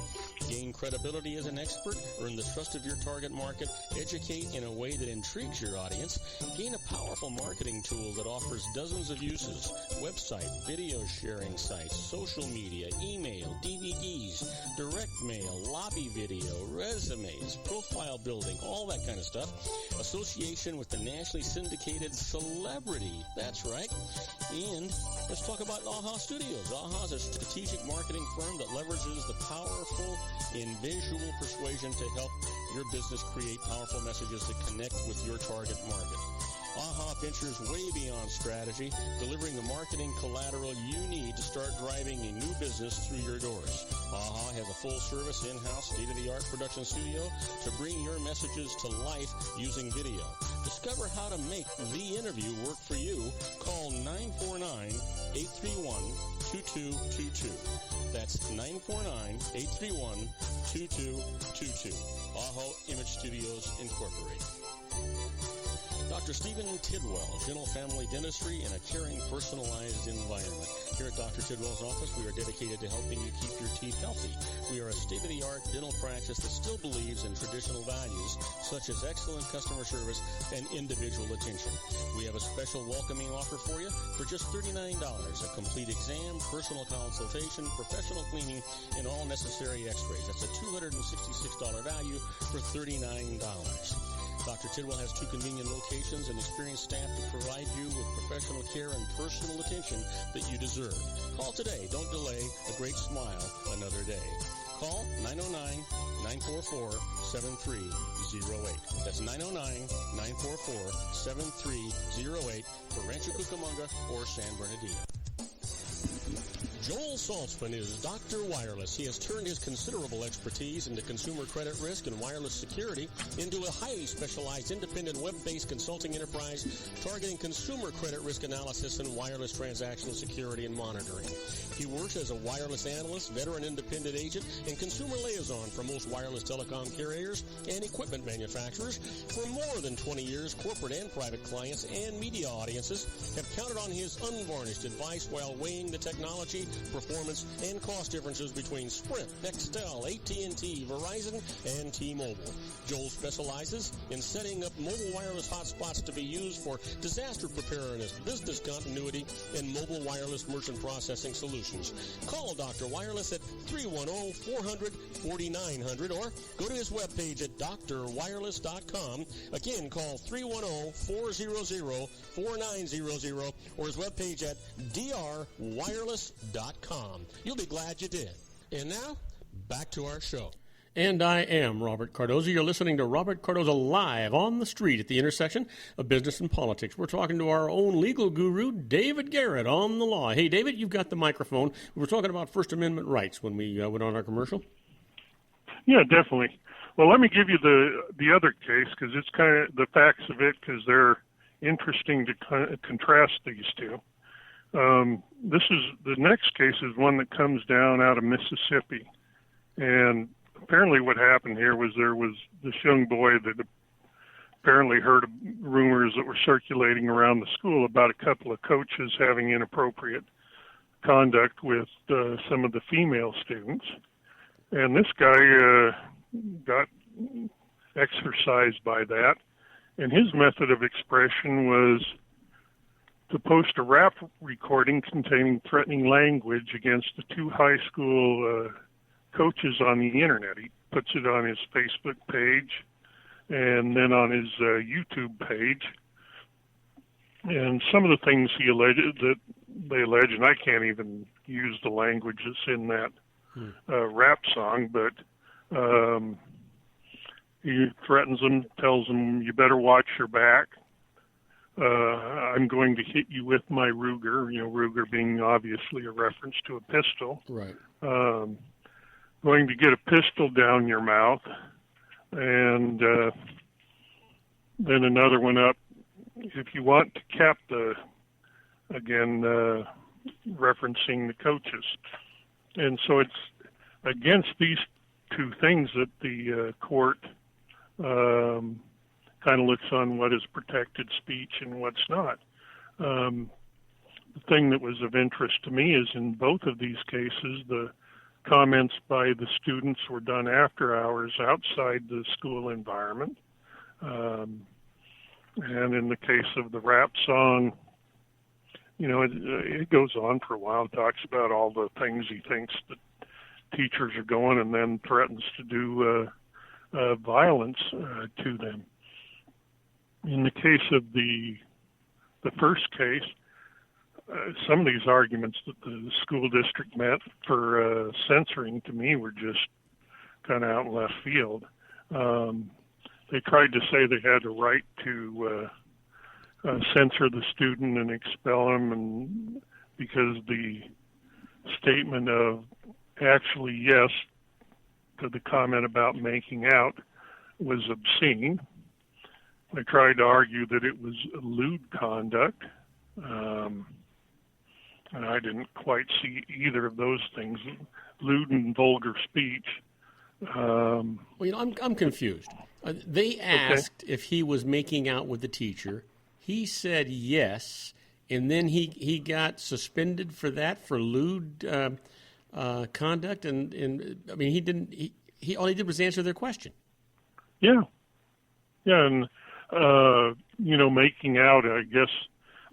Gain credibility as an expert, earn the trust of your target market, educate in a way that intrigues your audience, gain a powerful marketing tool that offers dozens of uses, website, video sharing sites, social media, email, DVDs, direct mail, lobby video, resumes, profile building, all that kind of stuff. Association with the nationally syndicated celebrity. That's right. And let's talk about AHA Studios. AHA is a strategic marketing firm that leverages the powerful in visual persuasion to help your business create powerful messages that connect with your target market. AHA ventures way beyond strategy, delivering the marketing collateral you need to start driving a new business through your doors. AHA has a full-service, in-house, state-of-the-art production studio to bring your messages to life using video. Discover how to make the interview work for you. Call 949-831-2222. That's 949-831-2222. AHA Image Studios, Incorporated. Dr. Stephen Tidwell, Dental Family Dentistry in a caring, personalized environment. Here at Dr. Tidwell's office, we are dedicated to helping you keep your teeth healthy. We are a state-of-the-art dental practice that still believes in traditional values, such as excellent customer service and individual attention. We have a special welcoming offer for you for just $39, a complete exam, personal consultation, professional cleaning, and all necessary x-rays. That's a $266 value for $39. Dr. Tidwell has 2 convenient locations and experienced staff to provide you with professional care and personal attention that you deserve. Call today. Don't delay. A great smile another day. Call 909-944-7308. That's 909-944-7308 for Rancho Cucamonga or San Bernardino. Joel Saltzman is Dr. Wireless. He has turned his considerable expertise into consumer credit risk and wireless security into a highly specialized independent web-based consulting enterprise targeting consumer credit risk analysis and wireless transactional security and monitoring. He works as a wireless analyst, veteran independent agent, and consumer liaison for most wireless telecom carriers and equipment manufacturers. For more than 20 years, corporate and private clients and media audiences have counted on his unvarnished advice while weighing the technology, performance, and cost differences between Sprint, Nextel, AT&T, Verizon, and T-Mobile. Joel specializes in setting up mobile wireless hotspots to be used for disaster preparedness, business continuity, and mobile wireless merchant processing solutions. Call Dr. Wireless at 310-400-4900 or go to his webpage at drwireless.com. Again, call 310-400-4900 or his webpage at drwireless.com. You'll be glad you did. And now, back to our show. And I am Robert Cardoza. You're listening to Robert Cardoza Live on the street at the intersection of business and politics. We're talking to our own legal guru, David Garrett, on the law. Hey, David, you've got the microphone. We were talking about First Amendment rights when we went on our commercial. Yeah, definitely. Well, let me give you the other case because it's kind of the facts of it because they're interesting to contrast these two. The next case is one that comes down out of Mississippi, and apparently what happened here was there was this young boy that apparently heard rumors that were circulating around the school about a couple of coaches having inappropriate conduct with some of the female students, and this guy got exercised by that, and his method of expression was to post a rap recording containing threatening language against the 2 high school coaches on the internet. puts it on his Facebook page and then on his YouTube page. And some of the things they allege, and I can't even use the language that's in that rap song, but he threatens them, tells them, "You better watch your back. I'm going to hit you with my Ruger," Ruger being obviously a reference to a pistol. Right. Going to get a pistol down your mouth. And then another one up, if you want to cap referencing the coaches. And so it's against these two things that the court kind of looks on what is protected speech and what's not. The thing that was of interest to me is in both of these cases, the comments by the students were done after hours outside the school environment. And in the case of the rap song, it goes on for a while, talks about all the things he thinks that teachers are going, and then threatens to do violence to them. In the case of the first case, some of these arguments that the school district met for censoring, to me, were just kind of out in left field. They tried to say they had a right to censor the student and expel him, and because the statement of actually yes to the comment about making out was obscene. They tried to argue that it was lewd conduct, and I didn't quite see either of those things, lewd and vulgar speech. I'm confused. They asked if he was making out with the teacher. He said yes, and then he got suspended for that, for lewd conduct. And I mean, he didn't. He all he did was answer their question. Yeah, and making out, I guess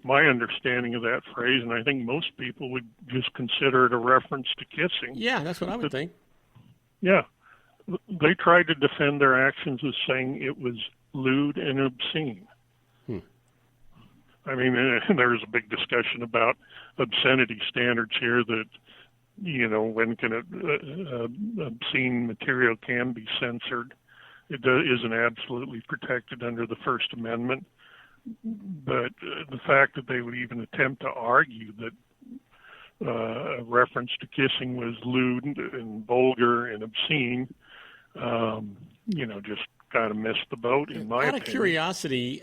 my understanding of that phrase, and I think most people would just consider it a reference to kissing. Yeah, that's what I would think. Yeah. They tried to defend their actions as saying it was lewd and obscene. I mean, there's a big discussion about obscenity standards here that, when can obscene material can be censored. It isn't absolutely protected under the First Amendment. But the fact that they would even attempt to argue that a reference to kissing was lewd and vulgar and obscene, just kind of missed the boat, in my opinion. Out of curiosity,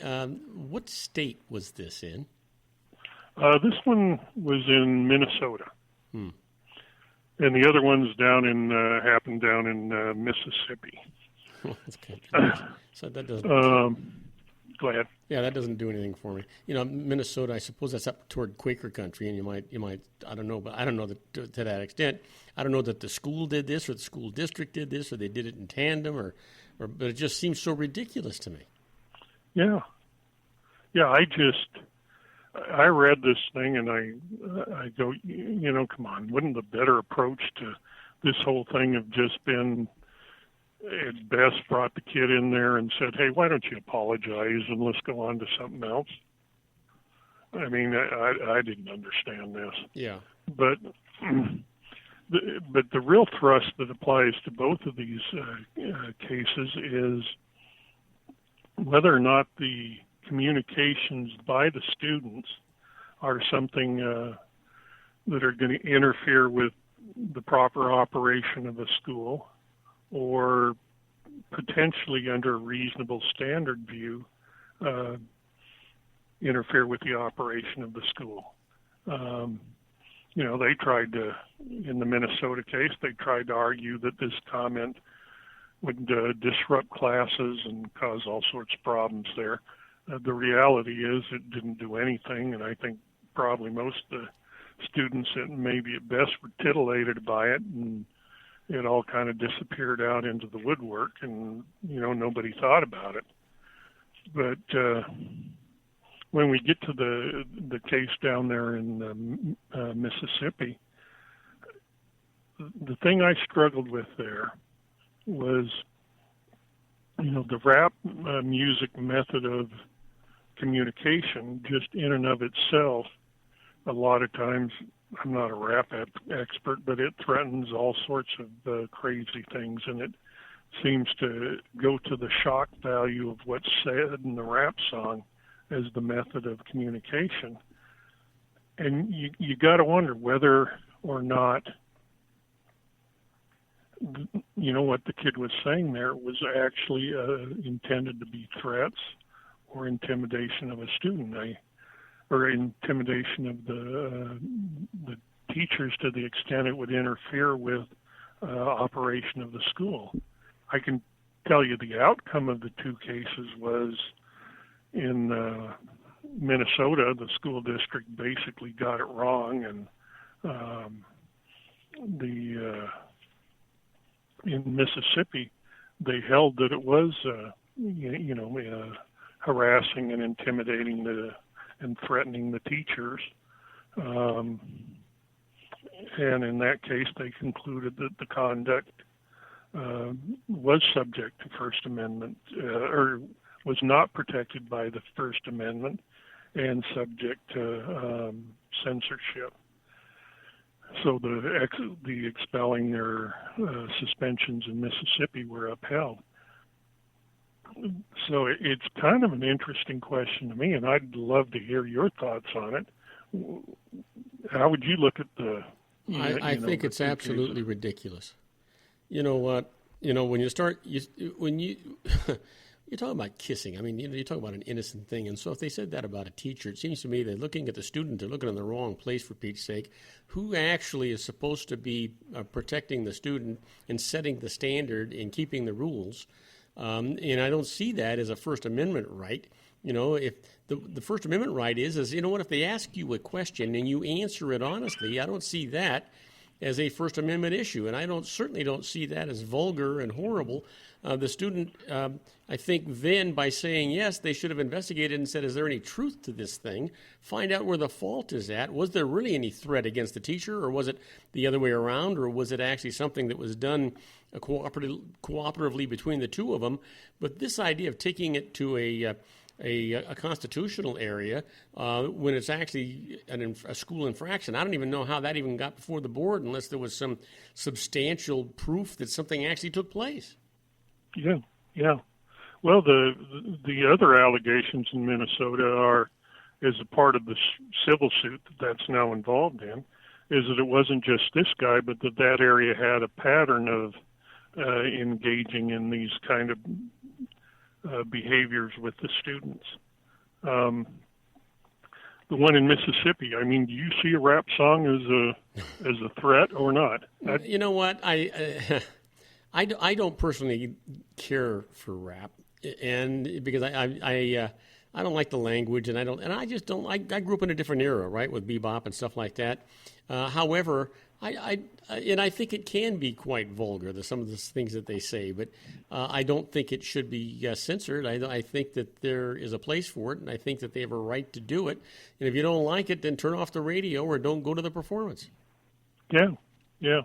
what state was this in? This one was in Minnesota. And the other one's happened down in Mississippi. That's good. So that doesn't... Go ahead. Yeah, that doesn't do anything for me. Minnesota, I suppose that's up toward Quaker country, and you might, I don't know, but I don't know that to that extent. I don't know that the school did this, or the school district did this, or they did it in tandem, but it just seems so ridiculous to me. Yeah. I read this thing and I go, come on, wouldn't the better approach to this whole thing have just been, at best, brought the kid in there and said, "Hey, why don't you apologize and let's go on to something else?" I mean, I didn't understand this. Yeah. But the real thrust that applies to both of these cases is whether or not the communications by the students are something that are going to interfere with the proper operation of a school, or potentially, under a reasonable standard view, interfere with the operation of the school. They tried to, in the Minnesota case, they tried to argue that this comment would disrupt classes and cause all sorts of problems there. The reality is it didn't do anything, and I think probably most of the students that maybe at best were titillated by it, and it all kind of disappeared out into the woodwork, and nobody thought about it. But when we get to the case down there in Mississippi, the thing I struggled with there was, the rap music method of communication, just in and of itself. A lot of times, I'm not a rap expert, but it threatens all sorts of crazy things, and it seems to go to the shock value of what's said in the rap song as the method of communication. And you got to wonder whether or not, what the kid was saying there was actually intended to be threats or intimidation of a student, or intimidation of the teachers to the extent it would interfere with operation of the school. I can tell you the outcome of the two cases was in Minnesota, the school district basically got it wrong, and in Mississippi, they held that it was, harassing and intimidating and threatening the teachers. And in that case, they concluded that the conduct was subject to First Amendment, or was not protected by the First Amendment and subject to censorship. So the expelling or suspensions in Mississippi were upheld. So it's kind of an interesting question to me, and I'd love to hear your thoughts on it. How would you look at the? I think it's absolutely ridiculous. You know what? When you start, when you talk about kissing, I mean, you talk about an innocent thing. And so if they said that about a teacher, it seems to me they're looking at the student, they're looking in the wrong place, for Pete's sake. Who actually is supposed to be protecting the student and setting the standard and keeping the rules? And I don't see that as a First Amendment right. If the First Amendment right is, if they ask you a question and you answer it honestly, I don't see that as a First Amendment issue. And I certainly don't see that as vulgar and horrible. The student, I think then by saying yes, they should have investigated and said, is there any truth to this thing? Find out where the fault is at. Was there really any threat against the teacher, or was it the other way around, or was it actually something that was done cooperatively between the two of them? But this idea of taking it to a constitutional area when it's actually a school infraction, I don't even know how that even got before the board unless there was some substantial proof that something actually took place. Yeah. Well, the other allegations in Minnesota are, as a part of the civil suit that's now involved in, is that it wasn't just this guy, but that area had a pattern of engaging in these kind of behaviors with the students. The one in Mississippi, I mean, do you see a rap song as a threat or not? You know what? I don't personally care for rap, and because I don't like the language, and I just don't. I grew up in a different era, right, with bebop and stuff like that. However, I think it can be quite vulgar, some of the things that they say, but I don't think it should be censored. I think that there is a place for it, and I think that they have a right to do it. And if you don't like it, then turn off the radio or don't go to the performance. Yeah.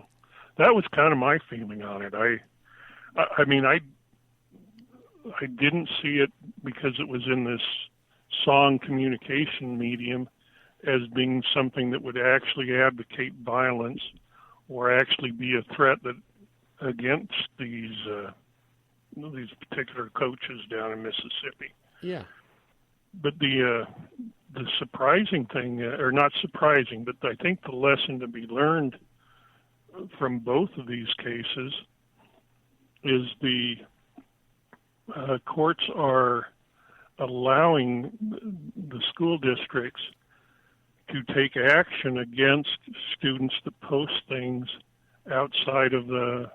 That was kind of my feeling on it. I mean, I didn't see it because it was in this song communication medium as being something that would actually advocate violence or actually be a threat against these particular coaches down in Mississippi. Yeah. But the surprising thing, or not surprising, but I think the lesson to be learned from both of these cases is the courts are allowing the school districts to take action against students that post things outside of the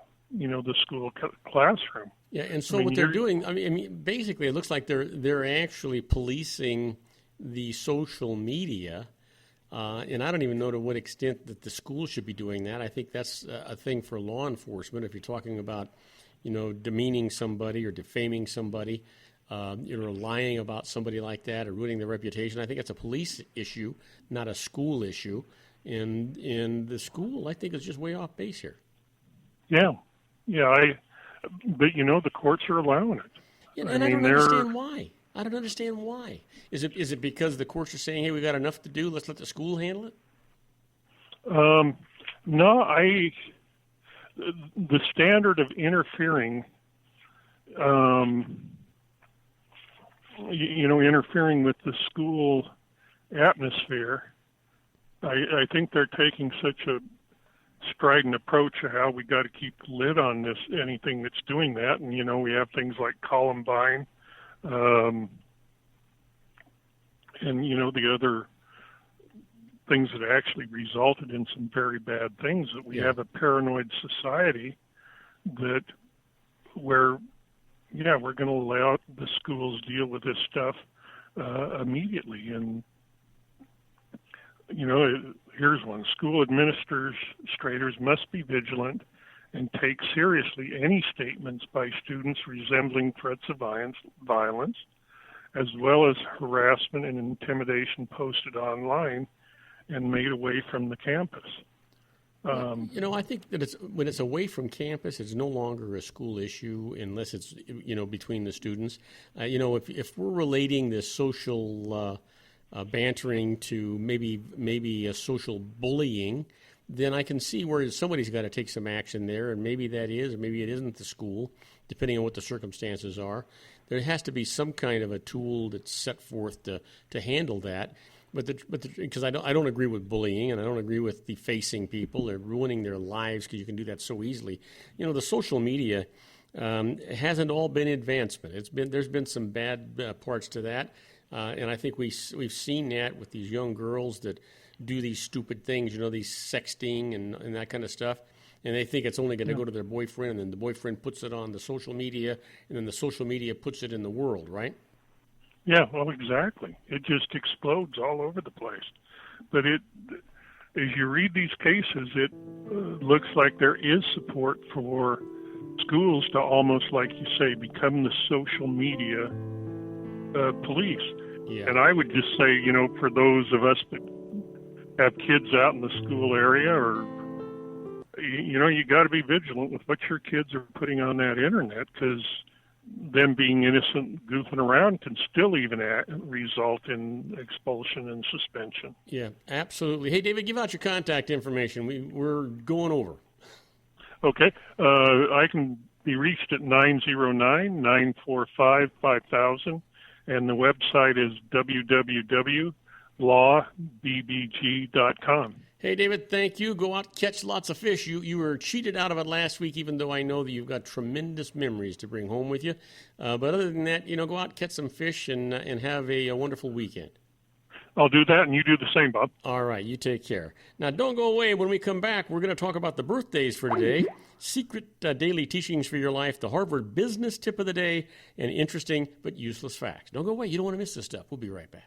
school classroom. Yeah, and so what they're doing, I mean, basically, it looks like they're actually policing the social media, and I don't even know to what extent that the school should be doing that. I think that's a thing for law enforcement. If you're talking about, demeaning somebody or defaming somebody, lying about somebody like that or ruining their reputation, I think it's a police issue, not a school issue. And the school, I think, is just way off base here. Yeah. But, the courts are allowing it. Yeah, and I don't understand why. I don't understand why. Is it because the courts are saying, hey, we got enough to do, let's let the school handle it? No, the standard of interfering, interfering with the school atmosphere, I think they're taking such a strident approach of how we got to keep the lid on this, anything that's doing that. And, we have things like Columbine, and, the other things that actually resulted in some very bad things, that we have a paranoid society where we're going to allow the schools deal with this stuff immediately. And, here's one. School administrators must be vigilant and take seriously any statements by students resembling threats of violence, as well as harassment and intimidation posted online and made away from the campus. I think that when it's away from campus, it's no longer a school issue unless it's, between the students. If we're relating this social bantering to maybe a social bullying, then I can see where somebody's got to take some action there, and maybe that is, or maybe it isn't the school, depending on what the circumstances are. There has to be some kind of a tool that's set forth to handle that. But because I don't agree with bullying, and I don't agree with defacing people or ruining their lives, because you can do that so easily. The social media hasn't all been advancement. There's been some bad parts to that, and I think we've seen that with these young girls that do these stupid things, these sexting and that kind of stuff. And they think it's only going to go to their boyfriend, and then the boyfriend puts it on the social media, and then the social media puts it in the world, right? Yeah, well, exactly. It just explodes all over the place. But as you read these cases, it looks like there is support for schools to almost, like you say, become the social media police. Yeah. And I would just say, for those of us that have kids out in the school area, or you got to be vigilant with what your kids are putting on that internet, because them being innocent, goofing around, can still even result in expulsion and suspension. Yeah, absolutely. Hey, David, give out your contact information. We're going over. Okay. I can be reached at 909-945-5000, and the website is www.lawbbg.com. Hey, David, thank you. Go out, catch lots of fish. You were cheated out of it last week, even though I know that you've got tremendous memories to bring home with you. But other than that, go out, catch some fish, and have a wonderful weekend. I'll do that, and you do the same, Bob. All right, you take care. Now, don't go away. When we come back, we're going to talk about the birthdays for today, secret daily teachings for your life, the Harvard Business Tip of the Day, and interesting but useless facts. Don't go away. You don't want to miss this stuff. We'll be right back.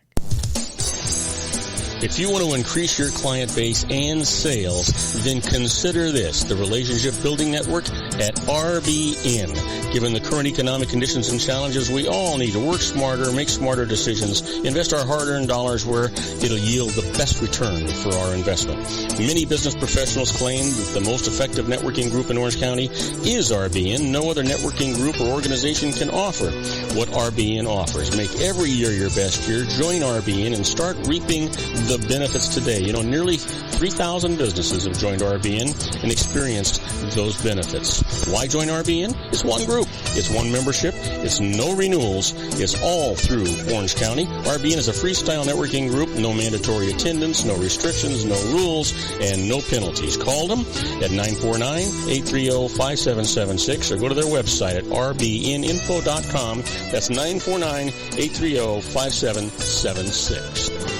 If you want to increase your client base and sales, then consider this, the Relationship Building Network at RBN. Given the current economic conditions and challenges, we all need to work smarter, make smarter decisions, invest our hard-earned dollars where it'll yield the best return for our investment. Many business professionals claim that the most effective networking group in Orange County is RBN. No other networking group or organization can offer what RBN offers. Make every year your best year. Join RBN and start reaping the benefits today. Nearly 3,000 businesses have joined RBN and experienced those benefits. Why join RBN? It's one group. It's one membership. It's no renewals. It's all through Orange County. RBN is a freestyle networking group. No mandatory attendance, no restrictions, no rules, and no penalties. Call them at 949-830-5776 or go to their website at rbninfo.com. That's 949-830-5776.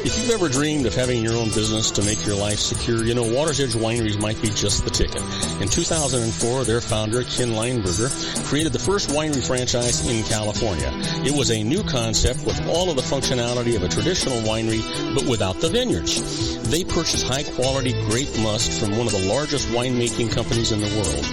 If you've ever dreamed of having your own business to make your life secure, Water's Edge Wineries might be just the ticket. In 2004, their founder, Ken Lineberger, created the first winery franchise in California. It was a new concept with all of the functionality of a traditional winery, but without the vineyards. They purchased high-quality grape must from one of the largest winemaking companies in the world.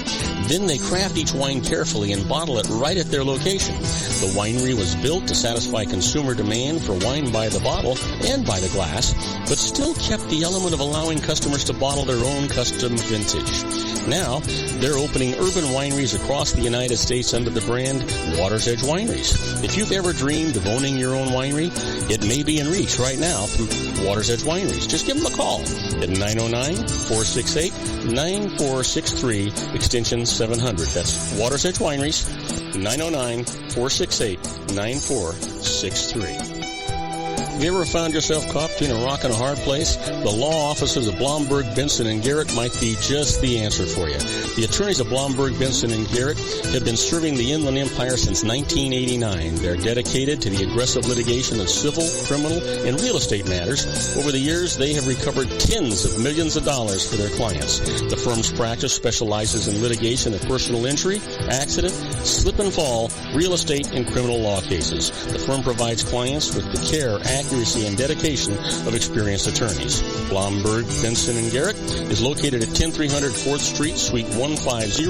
Then they craft each wine carefully and bottle it right at their location. The winery was built to satisfy consumer demand for wine by the bottle and by the glass, but still kept the element of allowing customers to bottle their own custom vintage. Now, they're opening urban wineries across the United States under the brand Water's Edge Wineries. If you've ever dreamed of owning your own winery, it may be in reach right now through Water's Edge Wineries. Just give them a call at 909-468-9463, extension 700. That's Water's Edge Wineries, 909-468-9463. Have you ever found yourself caught between a rock and a hard place? The law offices of Blomberg, Benson, and Garrett might be just the answer for you. The attorneys of Blomberg, Benson, and Garrett have been serving the Inland Empire since 1989. They're dedicated to the aggressive litigation of civil, criminal, and real estate matters. Over the years, they have recovered tens of millions of dollars for their clients. The firm's practice specializes in litigation of personal injury, accident, slip and fall, real estate, and criminal law cases. The firm provides clients with the care, accuracy, and dedication of experienced attorneys. Blomberg, Benson, and Garrett is located at 10300 4th Street, Suite 150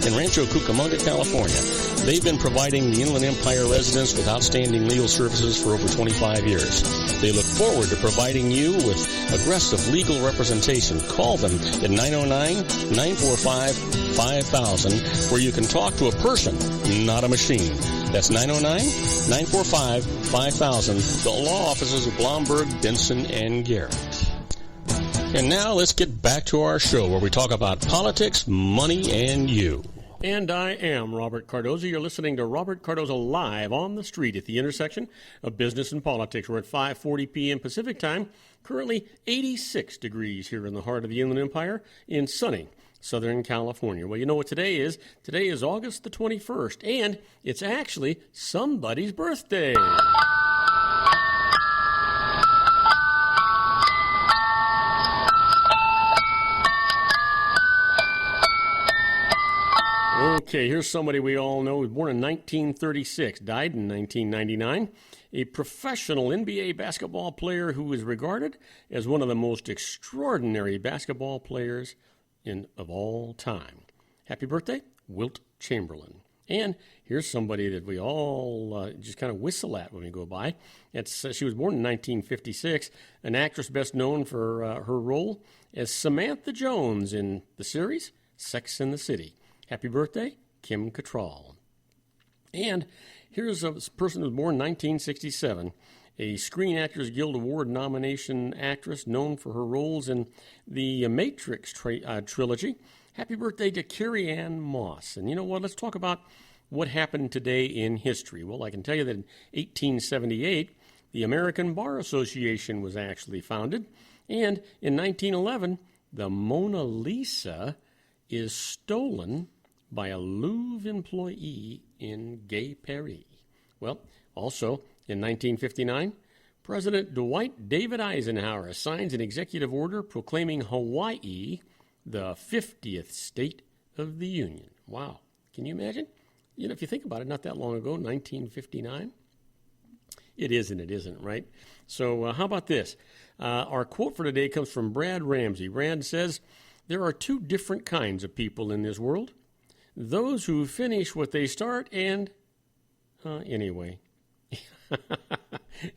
in Rancho Cucamonga, California. They've been providing the Inland Empire residents with outstanding legal services for over 25 years. They look forward to providing you with aggressive legal representation. Call them at 909-945-5000, where you can talk to a person, not a machine. That's 909-945-5000, the law offices of Blomberg, Benson, and Garrett. And now let's get back to our show where we talk about politics, money, and you. And I am Robert Cardoza. You're listening to Robert Cardoza live on the street at the intersection of business and politics. We're at 5:40 p.m. Pacific time. Currently 86 degrees here in the heart of the Inland Empire in sunny Southern California. Well, you know what today is? Today is August the 21st, and it's actually somebody's birthday. Okay, here's somebody we all know. He was born in 1936, died in 1999. A professional NBA basketball player who is regarded as one of the most extraordinary basketball players of all time. Happy birthday, Wilt Chamberlain. And here's somebody that we all just kind of whistle at when we go by. She was born in 1956, an actress best known for her role as Samantha Jones in the series Sex and the City. Happy birthday, Kim Cattrall. And here's a person who was born in 1967, a Screen Actors Guild Award nomination actress known for her roles in the Matrix trilogy. Happy birthday to Carrie Ann Moss. And you know what? Let's talk about what happened today in history. Well, I can tell you that in 1878, the American Bar Association was actually founded. And in 1911, the Mona Lisa is stolen by a Louvre employee in Gay Paris. Well, also in 1959, President Dwight David Eisenhower signs an executive order proclaiming Hawaii the 50th state of the Union. Wow. Can you imagine? You know, if you think about it, not that long ago, 1959. It is and it isn't, right? So how about this? Our quote for today comes from Brad Ramsey. Brad says, "There are two different kinds of people in this world. Those who finish what they start and, anyway."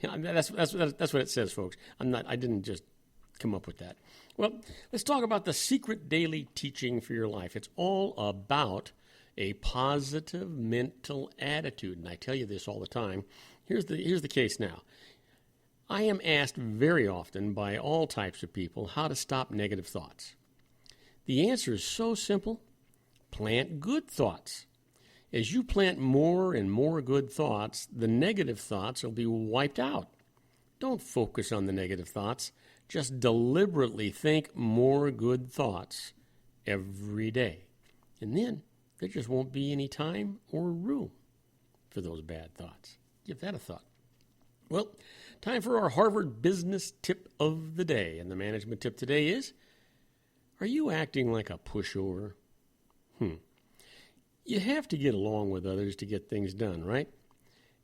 That's what it says, folks. I didn't just come up with that. Well, let's talk about the secret daily teaching for your life. It's all about a positive mental attitude. And I tell you this all the time. Here's the case now. I am asked very often by all types of people how to stop negative thoughts. The answer is so simple. Plant good thoughts. As you plant more and more good thoughts, the negative thoughts will be wiped out. Don't focus on the negative thoughts. Just deliberately think more good thoughts every day. And then there just won't be any time or room for those bad thoughts. Give that a thought. Well, time for our Harvard Business Tip of the Day. And the management tip today is, are you acting like a pushover? You have to get along with others to get things done, right?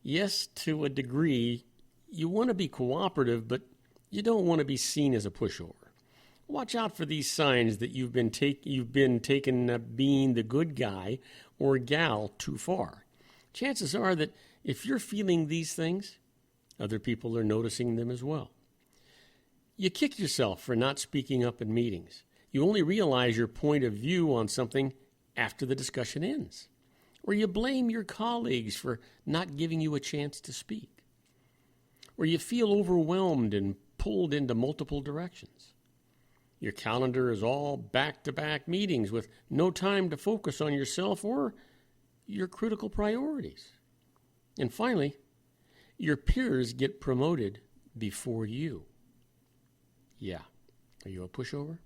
Yes, to a degree, you want to be cooperative, but you don't want to be seen as a pushover. Watch out for these signs that you've been taken being the good guy or gal too far. Chances are that if you're feeling these things, other people are noticing them as well. You kick yourself for not speaking up in meetings. You only realize your point of view on something after the discussion ends. Or you blame your colleagues for not giving you a chance to speak. Or you feel overwhelmed and pulled into multiple directions. Your calendar is all back-to-back meetings with no time to focus on yourself or your critical priorities. And finally, your peers get promoted before you. Yeah. Are you a pushover?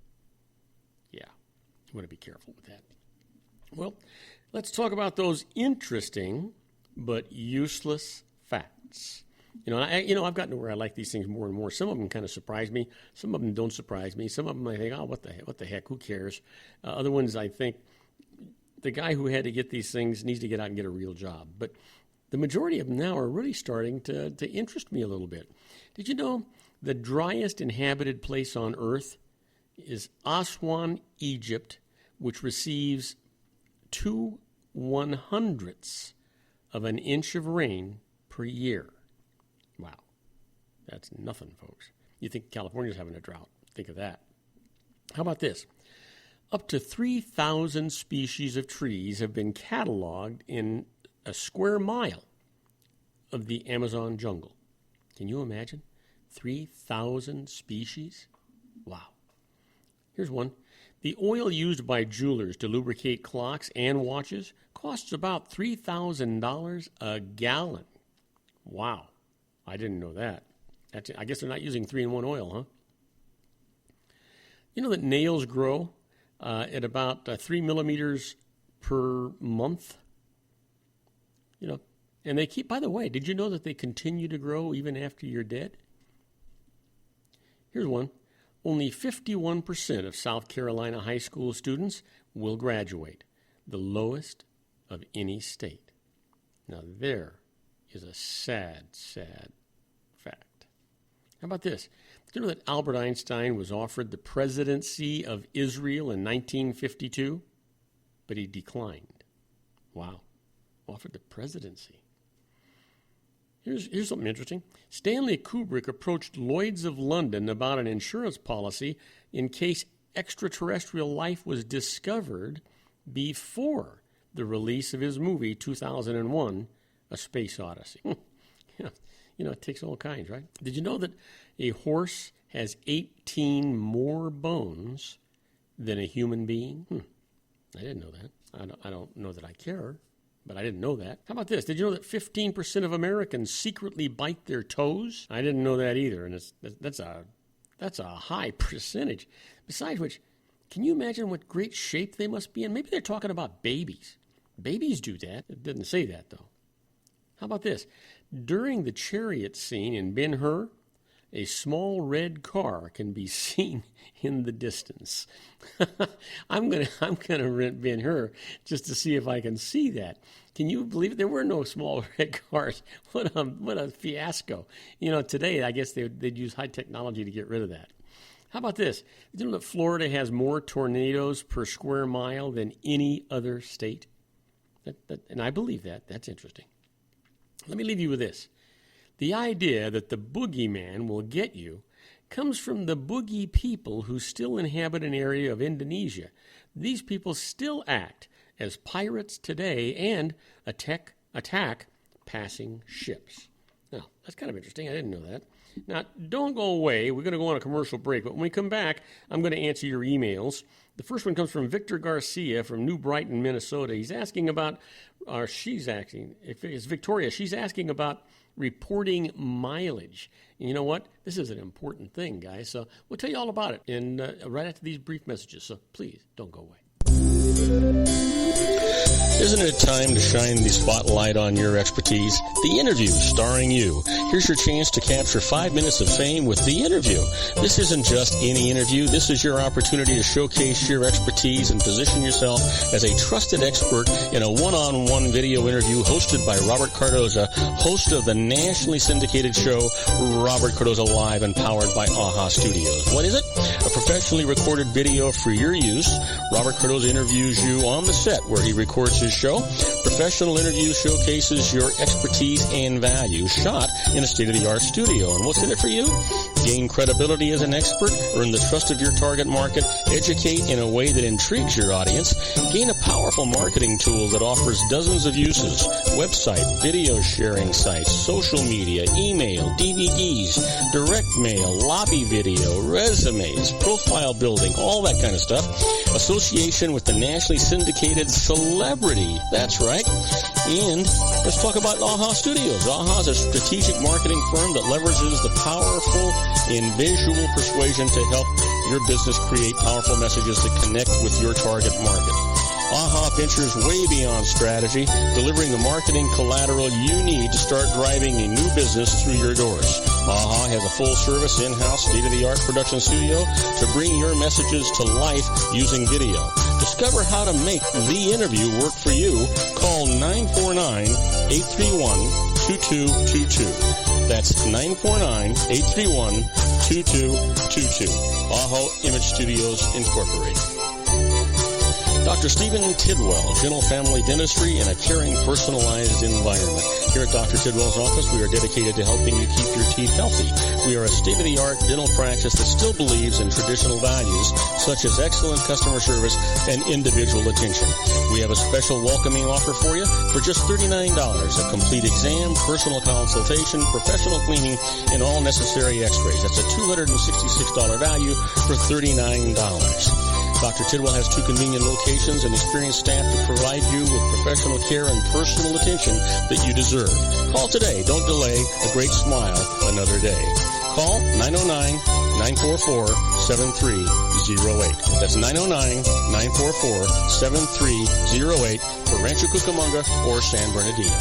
Yeah. You want to be careful with that. Well, let's talk about those interesting but useless facts. I've gotten to where I like these things more and more. Some of them kind of surprise me. Some of them don't surprise me. Some of them I think, oh, what the heck, who cares? Other ones I think the guy who had to get these things needs to get out and get a real job. But the majority of them now are really starting to interest me a little bit. Did you know the driest inhabited place on Earth is Aswan, Egypt, which receives 2/100ths of an inch of rain per year? Wow. That's nothing, folks. You think California's having a drought. Think of that. How about this? Up to 3,000 species of trees have been cataloged in a square mile of the Amazon jungle. Can you imagine? 3,000 species? Wow. Here's one. The oil used by jewelers to lubricate clocks and watches costs about $3,000 a gallon. Wow. I didn't know that. I guess they're not using 3-in-1 oil, huh? You know that nails grow at about 3 millimeters per month? And they keep, by the way, did you know that they continue to grow even after you're dead? Here's one. Only 51% of South Carolina high school students will graduate, the lowest of any state. Now there is a sad, sad fact. How about this? Did you know that Albert Einstein was offered the presidency of Israel in 1952? But he declined. Wow. Offered the presidency. Here's something interesting. Stanley Kubrick approached Lloyd's of London about an insurance policy in case extraterrestrial life was discovered before the release of his movie 2001, A Space Odyssey. It takes all kinds, right? Did you know that a horse has 18 more bones than a human being? I didn't know that. I don't know that I care. But I didn't know that. How about this? Did you know that 15% of Americans secretly bite their toes? I didn't know that either, and that's a high percentage. Besides which, can you imagine what great shape they must be in? Maybe they're talking about babies. Babies do that. It didn't say that, though. How about this? During the chariot scene in Ben-Hur, a small red car can be seen in the distance. I'm gonna rent Ben-Hur just to see if I can see that. Can you believe it? There were no small red cars. What a fiasco. Today I guess they'd use high technology to get rid of that. How about this? Did you know that Florida has more tornadoes per square mile than any other state? And I believe that. That's interesting. Let me leave you with this. The idea that the boogeyman will get you comes from the boogie people who still inhabit an area of Indonesia. These people still act as pirates today and attack passing ships. Now, that's kind of interesting. I didn't know that. Now, don't go away. We're going to go on a commercial break, but when we come back, I'm going to answer your emails. The first one comes from Victor Garcia from New Brighton, Minnesota. He's asking about, she's asking about reporting mileage. And you know what? This is an important thing, guys. So we'll tell you all about it right after these brief messages. So please don't go away. Isn't it time to shine the spotlight on your expertise? The Interview, starring you. Here's your chance to capture 5 minutes of fame with The Interview. This isn't just any interview. This is your opportunity to showcase your expertise and position yourself as a trusted expert in a one-on-one video interview hosted by Robert Cardoza, host of the nationally syndicated show Robert Cardoza Live and powered by AHA Studios. What is it? A professionally recorded video for your use. Robert Cardoza interviews you on the set where he records his show. Professional interview showcases your expertise and value, shot in a state-of-the-art studio. And what's in it for you? Gain credibility as an expert, earn the trust of your target market, educate in a way that intrigues your audience, gain a powerful marketing tool that offers dozens of uses, website, video sharing sites, social media, email, DVDs, direct mail, lobby video, resumes, profile building, all that kind of stuff. Association with the nationally syndicated celebrity. That's right. And let's talk about AHA Studios. AHA is a strategic marketing firm that leverages the powerful and visual persuasion to help your business create powerful messages that connect with your target market. AHA ventures way beyond strategy, delivering the marketing collateral you need to start driving a new business through your doors. AHA has a full-service, in-house, state-of-the-art production studio to bring your messages to life using video. Discover how to make The Interview work for you. Call 949-831-2222. That's 949-831-2222. AHA Image Studios, Incorporated. Dr. Stephen Tidwell, Dental Family Dentistry in a caring, personalized environment. Here at Dr. Tidwell's office, we are dedicated to helping you keep your teeth healthy. We are a state-of-the-art dental practice that still believes in traditional values, such as excellent customer service and individual attention. We have a special welcoming offer for you for just $39. A complete exam, personal consultation, professional cleaning, and all necessary x-rays. That's a $266 value for $39. Dr. Tidwell has 2 convenient locations and experienced staff to provide you with professional care and personal attention that you deserve. Call today. Don't delay. A great smile another day. Call 909-944-7308. That's 909-944-7308 for Rancho Cucamonga or San Bernardino.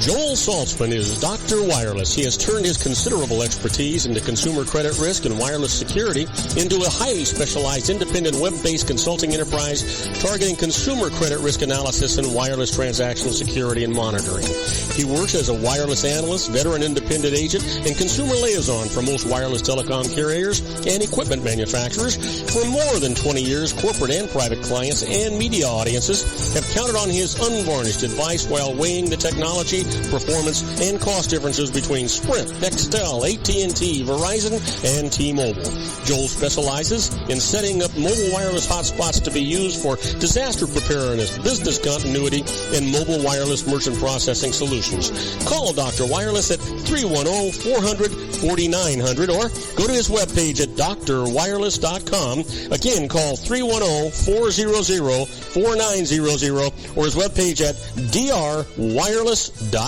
Joel Saltzman is Dr. Wireless. He has turned his considerable expertise into consumer credit risk and wireless security into a highly specialized independent web-based consulting enterprise targeting consumer credit risk analysis and wireless transactional security and monitoring. He works as a wireless analyst, veteran independent agent, and consumer liaison for most wireless telecom carriers and equipment manufacturers. For more than 20 years, corporate and private clients and media audiences have counted on his unvarnished advice while weighing the technology, performance, and cost differences between Sprint, Nextel, AT&T, Verizon, and T-Mobile. Joel specializes in setting up mobile wireless hotspots to be used for disaster preparedness, business continuity, and mobile wireless merchant processing solutions. Call Dr. Wireless at 310-400-4900 or go to his webpage at drwireless.com. Again, call 310-400-4900 or his webpage at drwireless.com.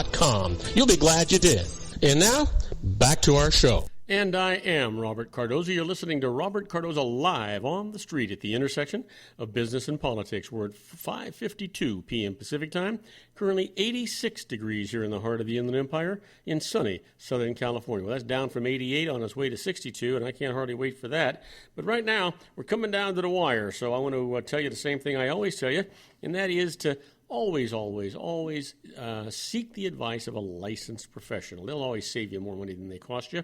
You'll be glad you did. And now, back to our show. And I am Robert Cardoza. You're listening to Robert Cardoza Live on the street at the intersection of business and politics. We're at 5:52 p.m. Pacific Time. Currently 86 degrees here in the heart of the Inland Empire in sunny Southern California. Well, that's down from 88 on its way to 62, and I can't hardly wait for that. But right now, we're coming down to the wire, so I want to tell you the same thing I always tell you, and that is to always seek the advice of a licensed professional. They'll always save you more money than they cost you,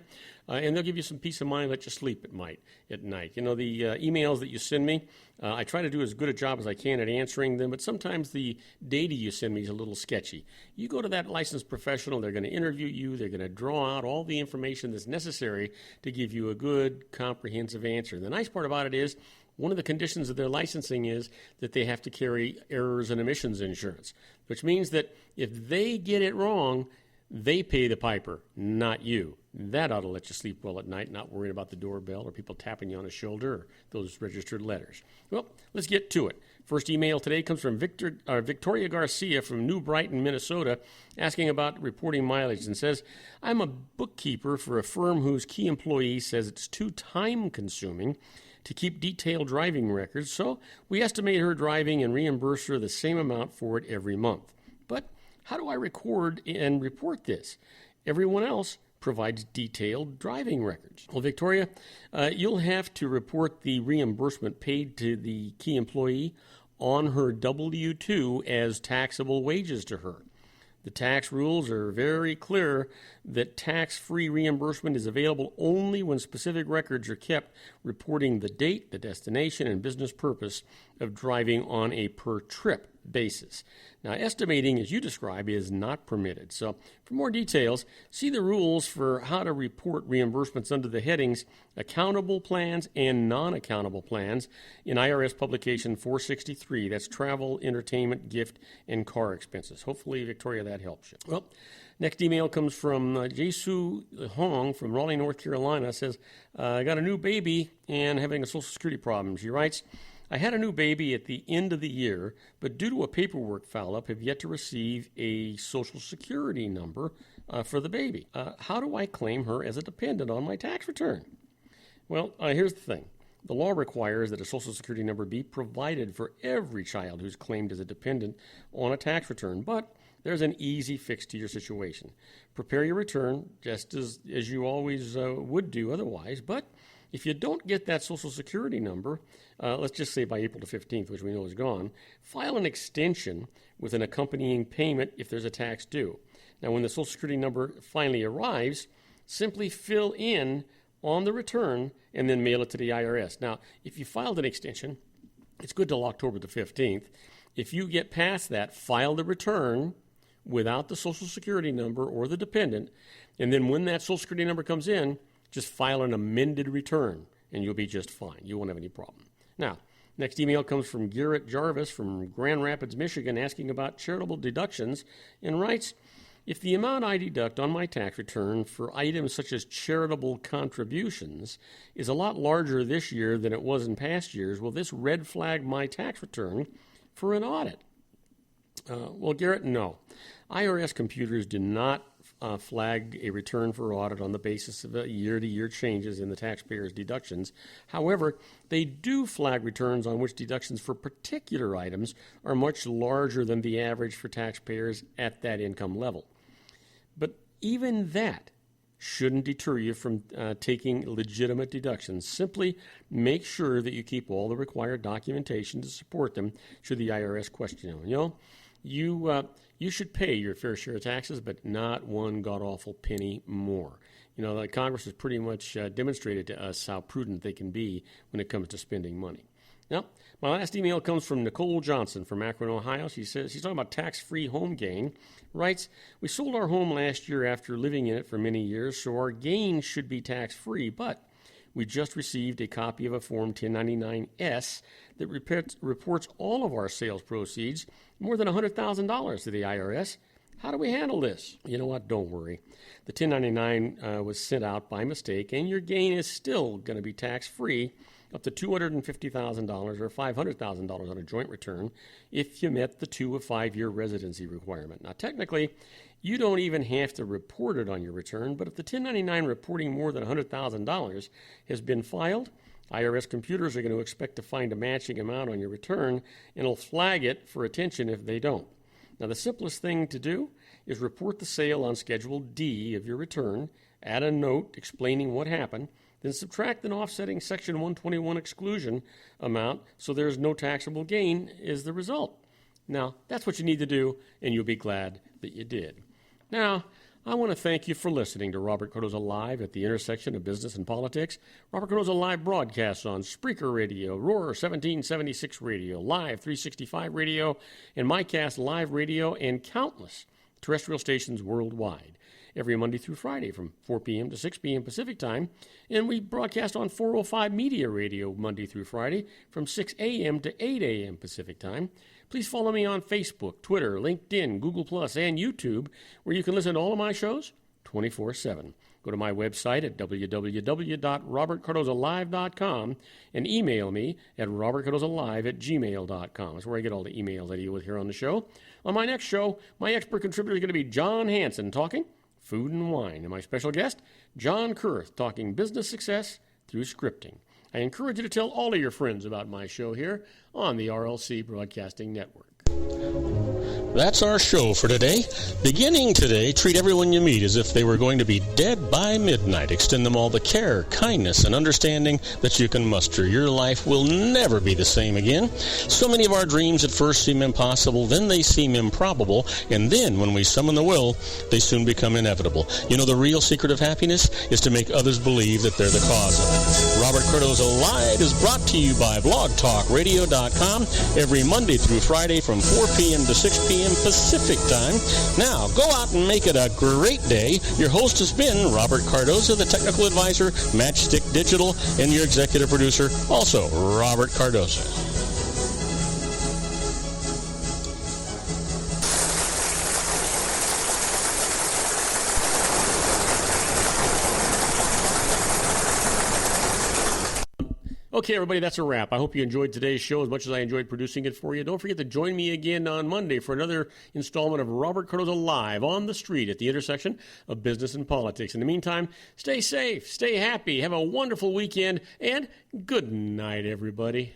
and they'll give you some peace of mind, let you sleep at night. You know, the emails that you send me, I try to do as good a job as I can at answering them, but sometimes the data you send me is a little sketchy. You go to that licensed professional, they're going to interview you, they're going to draw out all the information that's necessary to give you a good, comprehensive answer. And the nice part about it is, one of the conditions of their licensing is that they have to carry errors and omissions insurance, which means that if they get it wrong, they pay the piper, not you. That ought to let you sleep well at night, not worrying about the doorbell or people tapping you on the shoulder or those registered letters. Well, let's get to it. First email today comes from Victoria Garcia from New Brighton, Minnesota, asking about reporting mileage and says, I'm a bookkeeper for a firm whose key employee says it's too time-consuming to keep detailed driving records, so we estimate her driving and reimburse her the same amount for it every month. But how do I record and report this? Everyone else provides detailed driving records. Well, Victoria, you'll have to report the reimbursement paid to the key employee on her W-2 as taxable wages to her. The tax rules are very clear that tax-free reimbursement is available only when specific records are kept reporting the date, the destination, and business purpose of driving on a per-trip basis. Now, estimating, as you describe, is not permitted. So, for more details, see the rules for how to report reimbursements under the headings Accountable Plans and Non-Accountable Plans in IRS Publication 463. That's Travel, Entertainment, Gift, and Car Expenses. Hopefully, Victoria, that helps you. Well, next email comes from Jesu Hong from Raleigh, North Carolina. Says, I got a new baby and having a Social Security problem. She writes, I had a new baby at the end of the year, but due to a paperwork foul-up, have yet to receive a Social Security number for the baby. How do I claim her as a dependent on my tax return? Well, here's the thing. The law requires that a Social Security number be provided for every child who's claimed as a dependent on a tax return, but there's an easy fix to your situation. Prepare your return just as you always would do otherwise, but if you don't get that Social Security number, let's just say by April the 15th, which we know is gone, file an extension with an accompanying payment if there's a tax due. Now, when the Social Security number finally arrives, simply fill in on the return and then mail it to the IRS. Now, if you filed an extension, it's good till October the 15th. If you get past that, file the return without the Social Security number or the dependent, and then when that Social Security number comes in, just file an amended return, and you'll be just fine. You won't have any problem. Now, next email comes from Garrett Jarvis from Grand Rapids, Michigan, asking about charitable deductions, and writes, if the amount I deduct on my tax return for items such as charitable contributions is a lot larger this year than it was in past years, will this red flag my tax return for an audit? Well, Garrett, no. IRS computers do not flag a return for audit on the basis of year-to-year changes in the taxpayer's deductions. However, they do flag returns on which deductions for particular items are much larger than the average for taxpayers at that income level. But even that shouldn't deter you from taking legitimate deductions. Simply make sure that you keep all the required documentation to support them should the IRS question you. You should pay your fair share of taxes, but not one god-awful penny more. The Congress has pretty much demonstrated to us how prudent they can be when it comes to spending money. Now, my last email comes from Nicole Johnson from Akron, Ohio. She says she's talking about tax-free home gain. Writes, we sold our home last year after living in it for many years, so our gain should be tax-free, but we just received a copy of a Form 1099-S that reports all of our sales proceeds, more than $100,000 to the IRS. How do we handle this? You know what? Don't worry. The 1099 was sent out by mistake, and your gain is still going to be tax-free up to $250,000 or $500,000 on a joint return if you met the 2 or 5 year residency requirement. Now, technically, you don't even have to report it on your return, but if the 1099 reporting more than $100,000 has been filed, IRS computers are going to expect to find a matching amount on your return, and it'll flag it for attention if they don't. Now, the simplest thing to do is report the sale on Schedule D of your return, add a note explaining what happened, then subtract an offsetting Section 121 exclusion amount so there's no taxable gain is the result. Now, that's what you need to do, and you'll be glad that you did. Now, I want to thank you for listening to Robert Cardoza Live at the intersection of business and politics. Robert Cardoza Live broadcasts on Spreaker Radio, Roar 1776 Radio, Live 365 Radio, and MyCast Live Radio, and countless terrestrial stations worldwide. Every Monday through Friday from 4 p.m. to 6 p.m. Pacific Time, and we broadcast on 405 Media Radio Monday through Friday from 6 a.m. to 8 a.m. Pacific Time. Please follow me on Facebook, Twitter, LinkedIn, Google+, and YouTube, where you can listen to all of my shows 24/7. Go to my website at www.robertcardozalive.com and email me at robertcardozalive@gmail.com. That's where I get all the emails I deal with here on the show. On my next show, my expert contributor is going to be John Hanson talking food and wine. And my special guest, John Kurth, talking business success through scripting. I encourage you to tell all of your friends about my show here on the RLC Broadcasting Network. That's our show for today. Beginning today, treat everyone you meet as if they were going to be dead by midnight. Extend them all the care, kindness, and understanding that you can muster. Your life will never be the same again. So many of our dreams at first seem impossible, then they seem improbable, and then when we summon the will, they soon become inevitable. You know, the real secret of happiness is to make others believe that they're the cause of it. Robert Cardoza Live is brought to you by blogtalkradio.com every Monday through Friday from 4 p.m. to 6 p.m. Pacific time. Now, go out and make it a great day. Your host has been Robert Cardoza, the technical advisor, Matchstick Digital, and your executive producer, also Robert Cardoza. Okay, everybody, that's a wrap. I hope you enjoyed today's show as much as I enjoyed producing it for you. Don't forget to join me again on Monday for another installment of Robert Cardoza Live on the street at the intersection of business and politics. In the meantime, stay safe, stay happy, have a wonderful weekend, and good night, everybody.